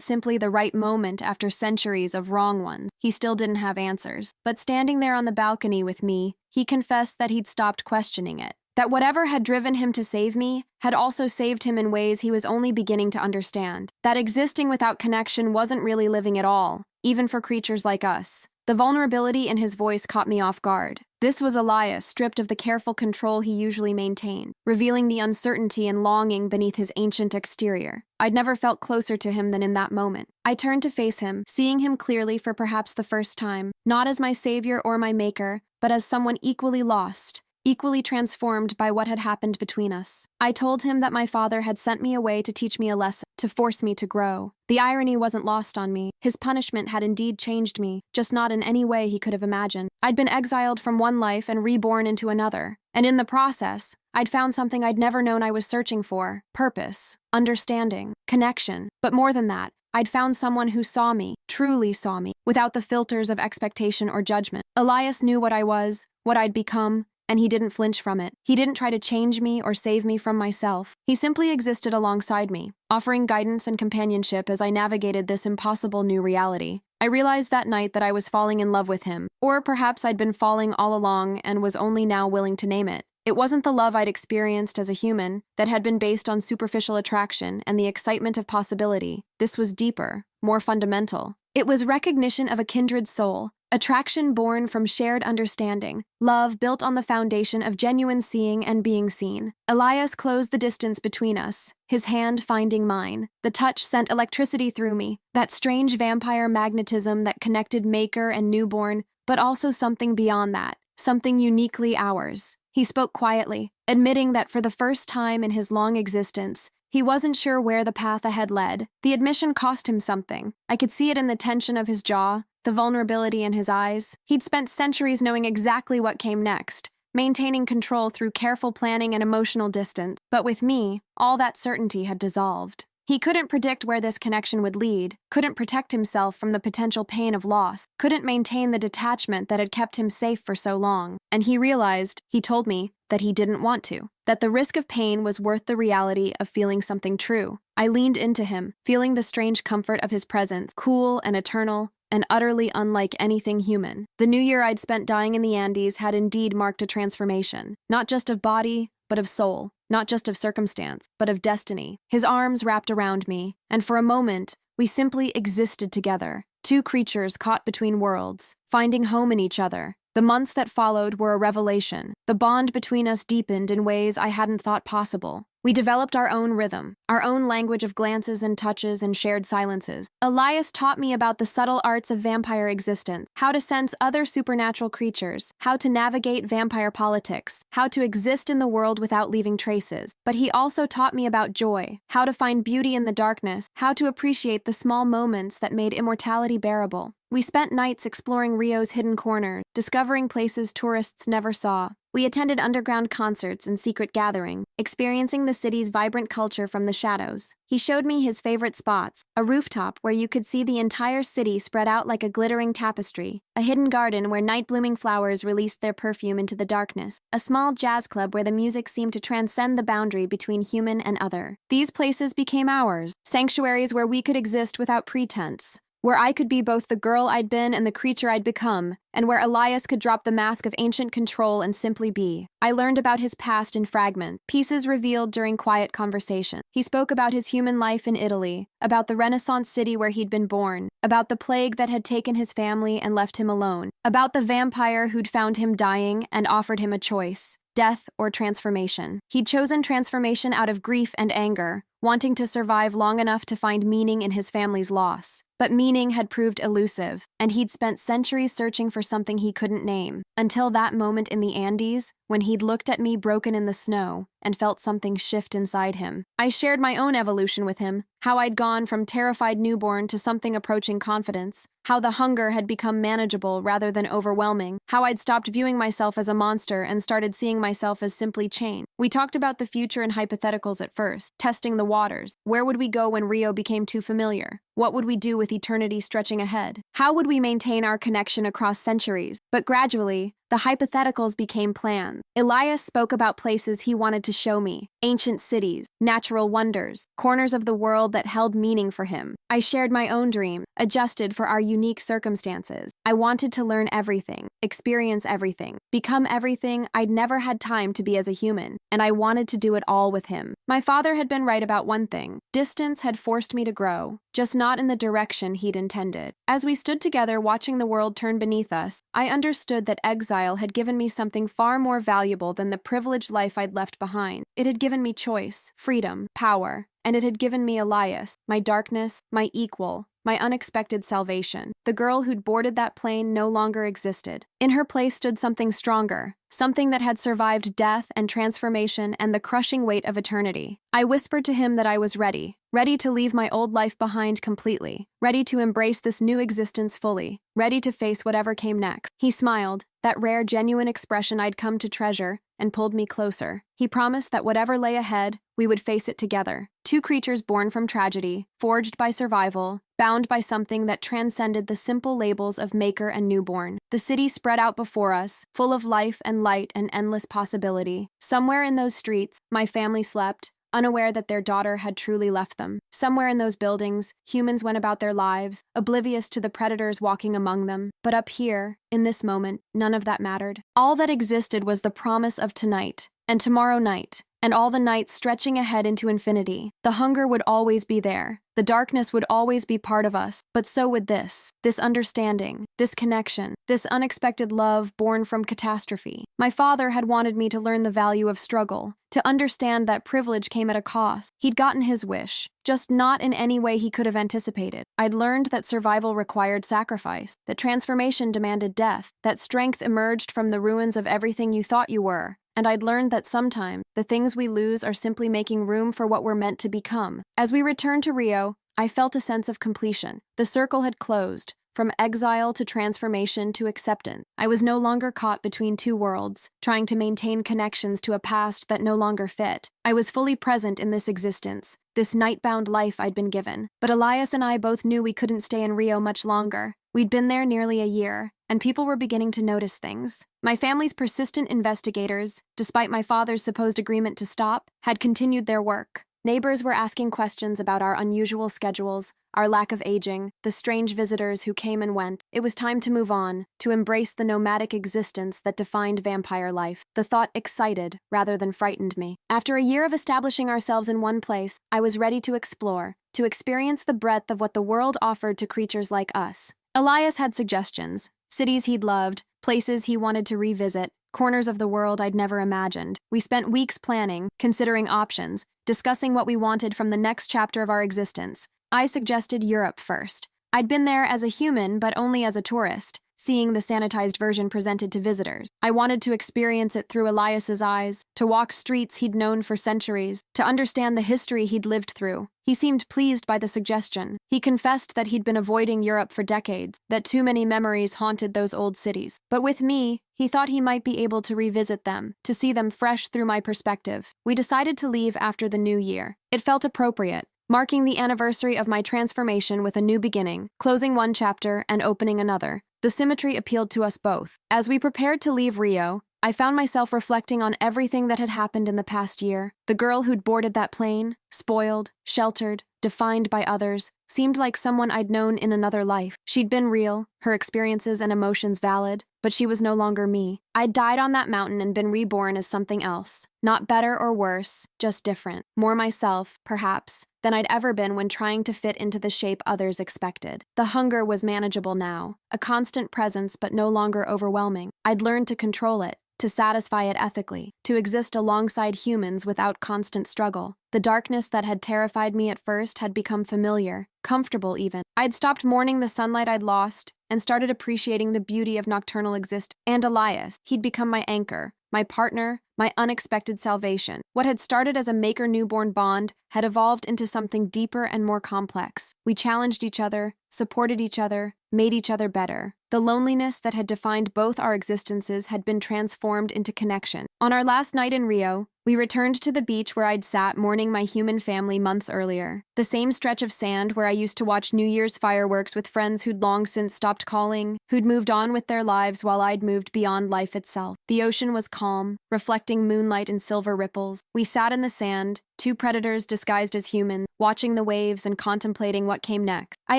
Speaker 1: simply the right moment after centuries of wrong ones? He still didn't have answers. But standing there on the balcony with me, he confessed that he'd stopped questioning it. That whatever had driven him to save me had also saved him in ways he was only beginning to understand. That existing without connection wasn't really living at all, even for creatures like us. The vulnerability in his voice caught me off guard. This was Elias, stripped of the careful control he usually maintained, revealing the uncertainty and longing beneath his ancient exterior. I'd never felt closer to him than in that moment. I turned to face him, seeing him clearly for perhaps the first time, not as my savior or my maker, but as someone equally lost, equally transformed by what had happened between us. I told him that my father had sent me away to teach me a lesson, to force me to grow. The irony wasn't lost on me. His punishment had indeed changed me, just not in any way he could have imagined. I'd been exiled from one life and reborn into another, and in the process, I'd found something I'd never known I was searching for: purpose, understanding, connection. But more than that, I'd found someone who saw me, truly saw me, without the filters of expectation or judgment. Elias knew what I was, what I'd become, and he didn't flinch from it. He didn't try to change me or save me from myself. He simply existed alongside me, offering guidance and companionship as I navigated this impossible new reality. I realized that night that I was falling in love with him, or perhaps I'd been falling all along and was only now willing to name it. It wasn't the love I'd experienced as a human that had been based on superficial attraction and the excitement of possibility. This was deeper, more fundamental. It was recognition of a kindred soul, attraction born from shared understanding, love built on the foundation of genuine seeing and being seen. Elias closed the distance between us, his hand finding mine. The touch sent electricity through me, that strange vampire magnetism that connected maker and newborn, but also something beyond that, something uniquely ours. He spoke quietly, admitting that for the first time in his long existence, he wasn't sure where the path ahead led. The admission cost him something. I could see it in the tension of his jaw, the vulnerability in his eyes. He'd spent centuries knowing exactly what came next, maintaining control through careful planning and emotional distance. But with me, all that certainty had dissolved. He couldn't predict where this connection would lead, couldn't protect himself from the potential pain of loss, couldn't maintain the detachment that had kept him safe for so long. And he realized, he told me, that he didn't want to, that the risk of pain was worth the reality of feeling something true. I leaned into him, feeling the strange comfort of his presence, cool and eternal, and utterly unlike anything human. The new year I'd spent dying in the Andes had indeed marked a transformation, not just of body, but of soul, not just of circumstance, but of destiny. His arms wrapped around me, and for a moment, we simply existed together, two creatures caught between worlds, finding home in each other. The months that followed were a revelation. The bond between us deepened in ways I hadn't thought possible. We developed our own rhythm, our own language of glances and touches and shared silences. Elias taught me about the subtle arts of vampire existence, how to sense other supernatural creatures, how to navigate vampire politics, how to exist in the world without leaving traces. But he also taught me about joy, how to find beauty in the darkness, how to appreciate the small moments that made immortality bearable. We spent nights exploring Rio's hidden corners, discovering places tourists never saw. We attended underground concerts and secret gatherings, experiencing the city's vibrant culture from the shadows. He showed me his favorite spots, a rooftop where you could see the entire city spread out like a glittering tapestry, a hidden garden where night-blooming flowers released their perfume into the darkness, a small jazz club where the music seemed to transcend the boundary between human and other. These places became ours, sanctuaries where we could exist without pretense, where I could be both the girl I'd been and the creature I'd become, and where Elias could drop the mask of ancient control and simply be. I learned about his past in fragments, pieces revealed during quiet conversation. He spoke about his human life in Italy, about the Renaissance city where he'd been born, about the plague that had taken his family and left him alone, about the vampire who'd found him dying and offered him a choice: death or transformation. He'd chosen transformation out of grief and anger, wanting to survive long enough to find meaning in his family's loss. But meaning had proved elusive, and he'd spent centuries searching for something he couldn't name, until that moment in the Andes, when he'd looked at me broken in the snow and felt something shift inside him. I shared my own evolution with him, how I'd gone from terrified newborn to something approaching confidence, how the hunger had become manageable rather than overwhelming, how I'd stopped viewing myself as a monster and started seeing myself as simply chain. We talked about the future in hypotheticals at first, testing the waters. Where would we go when Rio became too familiar? What would we do with eternity stretching ahead? How would we maintain our connection across centuries? But gradually, the hypotheticals became plans. Elias spoke about places he wanted to show me, ancient cities, natural wonders, corners of the world that held meaning for him. I shared my own dream, adjusted for our unique circumstances. I wanted to learn everything, experience everything, become everything I'd never had time to be as a human, and I wanted to do it all with him. My father had been right about one thing: distance had forced me to grow, just not in the direction he'd intended. As we stood together watching the world turn beneath us, I understood that exile had given me something far more valuable than the privileged life I'd left behind. It had given me choice, freedom, power, and it had given me Elias, my darkness, my equal, my unexpected salvation. The girl who'd boarded that plane no longer existed. In her place stood something stronger, something that had survived death and transformation and the crushing weight of eternity. I whispered to him that I was ready to leave my old life behind completely, ready to embrace this new existence fully, ready to face whatever came next. He smiled, that rare, genuine expression I'd come to treasure, and pulled me closer. He promised that whatever lay ahead, we would face it together. Two creatures born from tragedy, forged by survival, bound by something that transcended the simple labels of maker and newborn. The city spread out before us, full of life and light and endless possibility. Somewhere in those streets, my family slept, unaware that their daughter had truly left them. Somewhere in those buildings, humans went about their lives, oblivious to the predators walking among them. But up here, in this moment, none of that mattered. All that existed was the promise of tonight, and tomorrow night, and all the nights stretching ahead into infinity. The hunger would always be there. The darkness would always be part of us, but so would this understanding, this connection, this unexpected love born from catastrophe. My father had wanted me to learn the value of struggle, to understand that privilege came at a cost. He'd gotten his wish, just not in any way he could have anticipated. I'd learned that survival required sacrifice, that transformation demanded death, that strength emerged from the ruins of everything you thought you were. And I'd learned that sometimes the things we lose are simply making room for what we're meant to become. As we returned to Rio, I felt a sense of completion. The circle had closed, from exile to transformation to acceptance. I was no longer caught between two worlds, trying to maintain connections to a past that no longer fit. I was fully present in this existence, this night-bound life I'd been given. But Elias and I both knew we couldn't stay in Rio much longer. We'd been there nearly a year, and people were beginning to notice things. My family's persistent investigators, despite my father's supposed agreement to stop, had continued their work. Neighbors were asking questions about our unusual schedules, our lack of aging, the strange visitors who came and went. It was time to move on, to embrace the nomadic existence that defined vampire life. The thought excited rather than frightened me. After a year of establishing ourselves in one place, I was ready to explore, to experience the breadth of what the world offered to creatures like us. Elias had suggestions, cities he'd loved, places he wanted to revisit, corners of the world I'd never imagined. We spent weeks planning, considering options, discussing what we wanted from the next chapter of our existence. I suggested Europe first. I'd been there as a human, but only as a tourist, seeing the sanitized version presented to visitors. I wanted to experience it through Elias's eyes, to walk streets he'd known for centuries, to understand the history he'd lived through. He seemed pleased by the suggestion. He confessed that he'd been avoiding Europe for decades, that too many memories haunted those old cities. But with me, he thought he might be able to revisit them, to see them fresh through my perspective. We decided to leave after the new year. It felt appropriate, marking the anniversary of my transformation with a new beginning, closing one chapter and opening another. The symmetry appealed to us both. As we prepared to leave Rio, I found myself reflecting on everything that had happened in the past year. The girl who'd boarded that plane, spoiled, sheltered, defined by others, seemed like someone I'd known in another life. She'd been real, her experiences and emotions valid, but she was no longer me. I'd died on that mountain and been reborn as something else. Not better or worse, just different. More myself, perhaps, than I'd ever been when trying to fit into the shape others expected. The hunger was manageable now, a constant presence but no longer overwhelming. I'd learned to control it, to satisfy it ethically, to exist alongside humans without constant struggle. The darkness that had terrified me at first had become familiar, comfortable even. I'd stopped mourning the sunlight I'd lost and started appreciating the beauty of nocturnal existence. And Elias, he'd become my anchor, my partner, my unexpected salvation. What had started as a maker-newborn bond had evolved into something deeper and more complex. We challenged each other, supported each other, made each other better. The loneliness that had defined both our existences had been transformed into connection. On our last night in Rio, we returned to the beach where I'd sat mourning my human family months earlier. The same stretch of sand where I used to watch New Year's fireworks with friends who'd long since stopped calling, who'd moved on with their lives while I'd moved beyond life itself. The ocean was calm, reflecting moonlight and silver ripples. We sat in the sand, two predators disguised as humans, watching the waves and contemplating what came next. I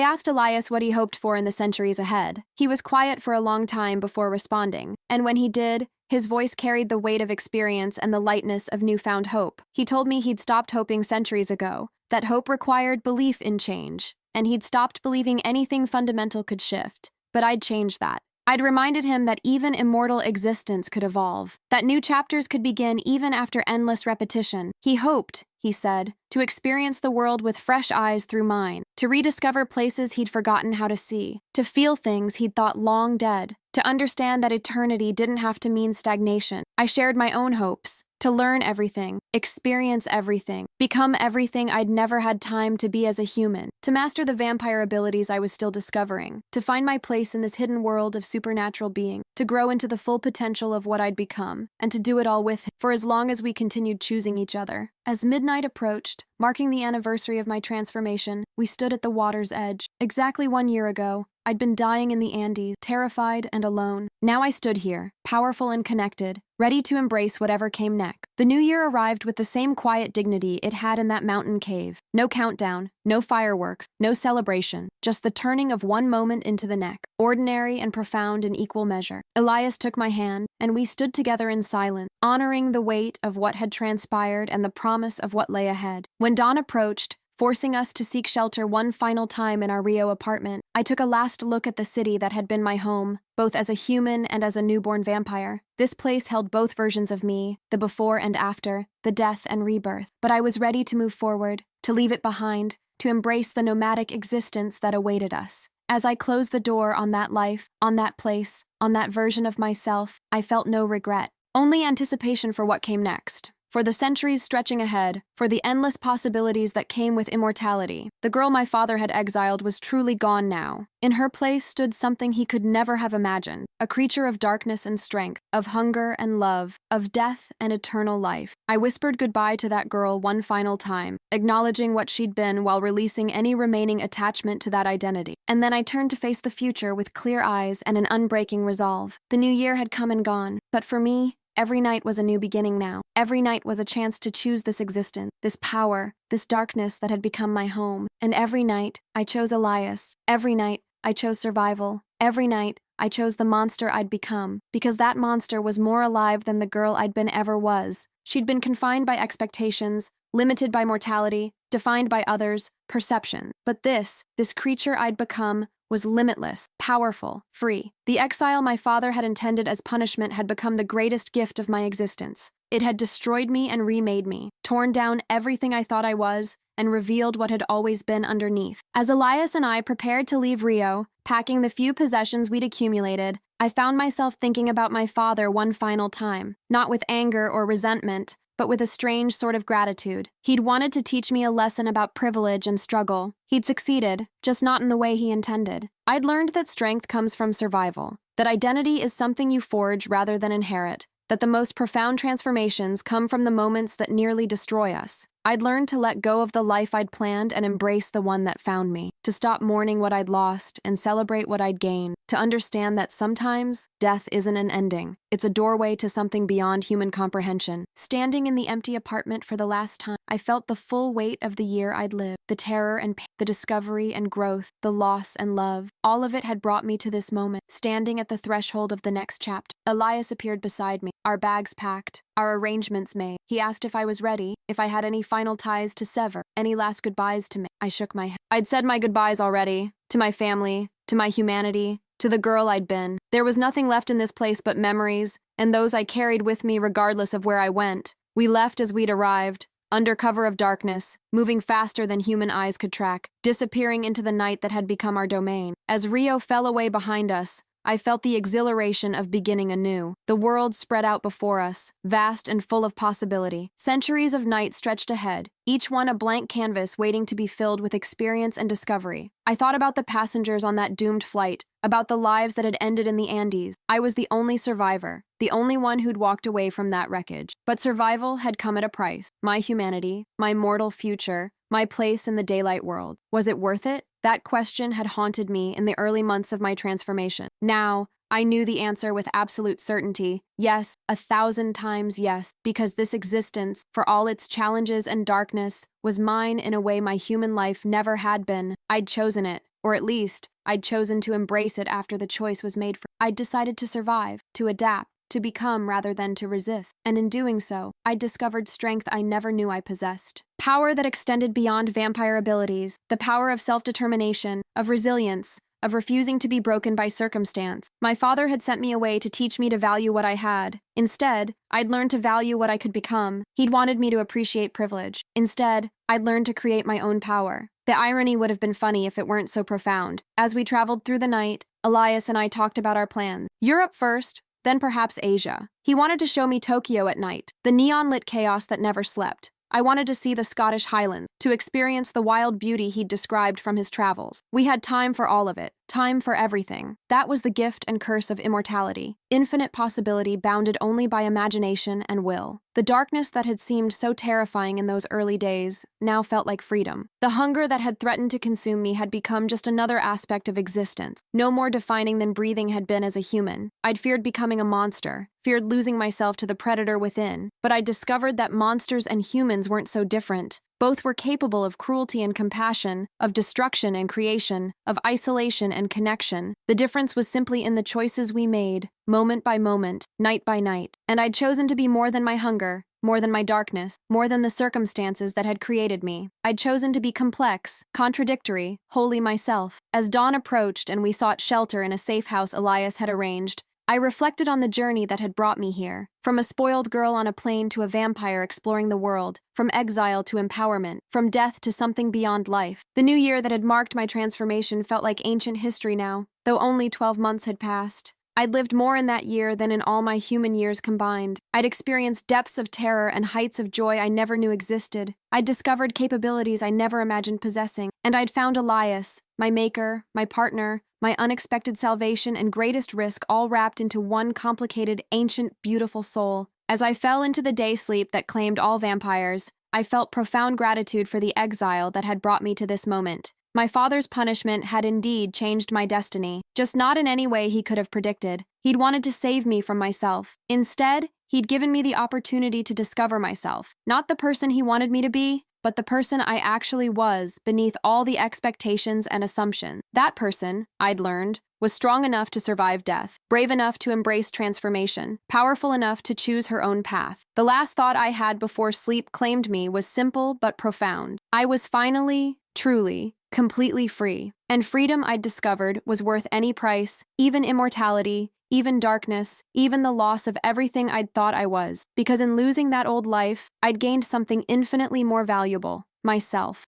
Speaker 1: asked Elias what he hoped for in the centuries ahead. He was quiet for a long time before responding, and when he did, his voice carried the weight of experience and the lightness of newfound hope. He told me he'd stopped hoping centuries ago, that hope required belief in change, and he'd stopped believing anything fundamental could shift. But I'd changed that. I'd reminded him that even immortal existence could evolve, that new chapters could begin even after endless repetition. He hoped, he said, to experience the world with fresh eyes through mine, to rediscover places he'd forgotten how to see, to feel things he'd thought long dead, to understand that eternity didn't have to mean stagnation. I shared my own hopes, to learn everything, experience everything, become everything I'd never had time to be as a human, to master the vampire abilities I was still discovering, to find my place in this hidden world of supernatural being, to grow into the full potential of what I'd become, and to do it all with him, for as long as we continued choosing each other. As midnight approached, marking the anniversary of my transformation, we stood at the water's edge. Exactly 1 year ago, I'd been dying in the Andes, terrified and alone. Now I stood here, powerful and connected, ready to embrace whatever came next. The new year arrived with the same quiet dignity it had in that mountain cave. No countdown, no fireworks, no celebration, just the turning of one moment into the next, ordinary and profound in equal measure. Elias took my hand, and we stood together in silence, honoring the weight of what had transpired and the promise of what lay ahead. When dawn approached, forcing us to seek shelter one final time in our Rio apartment, I took a last look at the city that had been my home, both as a human and as a newborn vampire. This place held both versions of me, the before and after, the death and rebirth. But I was ready to move forward, to leave it behind, to embrace the nomadic existence that awaited us. As I closed the door on that life, on that place, on that version of myself, I felt no regret, only anticipation for what came next. For the centuries stretching ahead, for the endless possibilities that came with immortality. The girl my father had exiled was truly gone now. In her place stood something he could never have imagined, a creature of darkness and strength, of hunger and love, of death and eternal life. I whispered goodbye to that girl one final time, acknowledging what she'd been while releasing any remaining attachment to that identity. And then I turned to face the future with clear eyes and an unbreaking resolve. The new year had come and gone, but for me, every night was a new beginning now. Every night was a chance to choose this existence, this power, this darkness that had become my home. And every night, I chose Elias. Every night, I chose survival. Every night, I chose the monster I'd become, because that monster was more alive than the girl I'd been ever was. She'd been confined by expectations, limited by mortality, defined by others' perception. But this creature I'd become, was limitless, powerful, free. The exile my father had intended as punishment had become the greatest gift of my existence. It had destroyed me and remade me, torn down everything I thought I was, and revealed what had always been underneath. As Elias and I prepared to leave Rio, packing the few possessions we'd accumulated, I found myself thinking about my father one final time, not with anger or resentment, but with a strange sort of gratitude. He'd wanted to teach me a lesson about privilege and struggle. He'd succeeded, just not in the way he intended. I'd learned that strength comes from survival, that identity is something you forge rather than inherit, that the most profound transformations come from the moments that nearly destroy us. I'd learned to let go of the life I'd planned and embrace the one that found me, to stop mourning what I'd lost and celebrate what I'd gained, to understand that sometimes death isn't an ending. It's a doorway to something beyond human comprehension. Standing in the empty apartment for the last time, I felt the full weight of the year I'd lived, the terror and pain, the discovery and growth, the loss and love. All of it had brought me to this moment, standing at the threshold of the next chapter. Elias appeared beside me, our bags packed, our arrangements made. He asked if I was ready, if I had any final ties to sever, any last goodbyes to make. I shook my head. I'd said my goodbyes already, to my family, to my humanity, to the girl I'd been. There was nothing left in this place but memories, and those I carried with me regardless of where I went. We left as we'd arrived, under cover of darkness, moving faster than human eyes could track, disappearing into the night that had become our domain. As Rio fell away behind us, I felt the exhilaration of beginning anew. The world spread out before us, vast and full of possibility. Centuries of night stretched ahead, each one a blank canvas waiting to be filled with experience and discovery. I thought about the passengers on that doomed flight, about the lives that had ended in the Andes. I was the only survivor, the only one who'd walked away from that wreckage. But survival had come at a price. My humanity, my mortal future, my place in the daylight world. Was it worth it? That question had haunted me in the early months of my transformation. Now, I knew the answer with absolute certainty. Yes, 1,000 times yes, because this existence, for all its challenges and darkness, was mine in a way my human life never had been. I'd chosen it, or at least, I'd chosen to embrace it after the choice was made for. I'd decided to survive, to adapt, to become rather than to resist. And in doing so, I discovered strength I never knew I possessed. Power that extended beyond vampire abilities, the power of self-determination, of resilience, of refusing to be broken by circumstance. My father had sent me away to teach me to value what I had. Instead, I'd learned to value what I could become. He'd wanted me to appreciate privilege. Instead, I'd learned to create my own power. The irony would have been funny if it weren't so profound. As we traveled through the night, Elias and I talked about our plans. Europe first, then perhaps Asia. He wanted to show me Tokyo at night, the neon-lit chaos that never slept. I wanted to see the Scottish Highlands, to experience the wild beauty he'd described from his travels. We had time for all of it, time for everything. That was the gift and curse of immortality. Infinite possibility bounded only by imagination and will. The darkness that had seemed so terrifying in those early days now felt like freedom. The hunger that had threatened to consume me had become just another aspect of existence, no more defining than breathing had been as a human. I'd feared becoming a monster, feared losing myself to the predator within, but I discovered that monsters and humans weren't so different. Both were capable of cruelty and compassion, of destruction and creation, of isolation and connection. The difference was simply in the choices we made, moment by moment, night by night. And I'd chosen to be more than my hunger, more than my darkness, more than the circumstances that had created me. I'd chosen to be complex, contradictory, wholly myself. As dawn approached and we sought shelter in a safe house Elias had arranged, I reflected on the journey that had brought me here, from a spoiled girl on a plane to a vampire exploring the world, from exile to empowerment, from death to something beyond life. The new year that had marked my transformation felt like ancient history now, though only 12 months had passed. I'd lived more in that year than in all my human years combined. I'd experienced depths of terror and heights of joy I never knew existed. I'd discovered capabilities I never imagined possessing. And I'd found Elias, my maker, my partner, my unexpected salvation and greatest risk all wrapped into one complicated, ancient, beautiful soul. As I fell into the day sleep that claimed all vampires, I felt profound gratitude for the exile that had brought me to this moment. My father's punishment had indeed changed my destiny, just not in any way he could have predicted. He'd wanted to save me from myself. Instead, he'd given me the opportunity to discover myself. Not the person he wanted me to be, but the person I actually was beneath all the expectations and assumptions. That person, I'd learned, was strong enough to survive death, brave enough to embrace transformation, powerful enough to choose her own path. The last thought I had before sleep claimed me was simple but profound. I was finally, truly, completely free. And freedom, I'd discovered, was worth any price, even immortality, even darkness, even the loss of everything I'd thought I was. Because in losing that old life, I'd gained something infinitely more valuable: myself.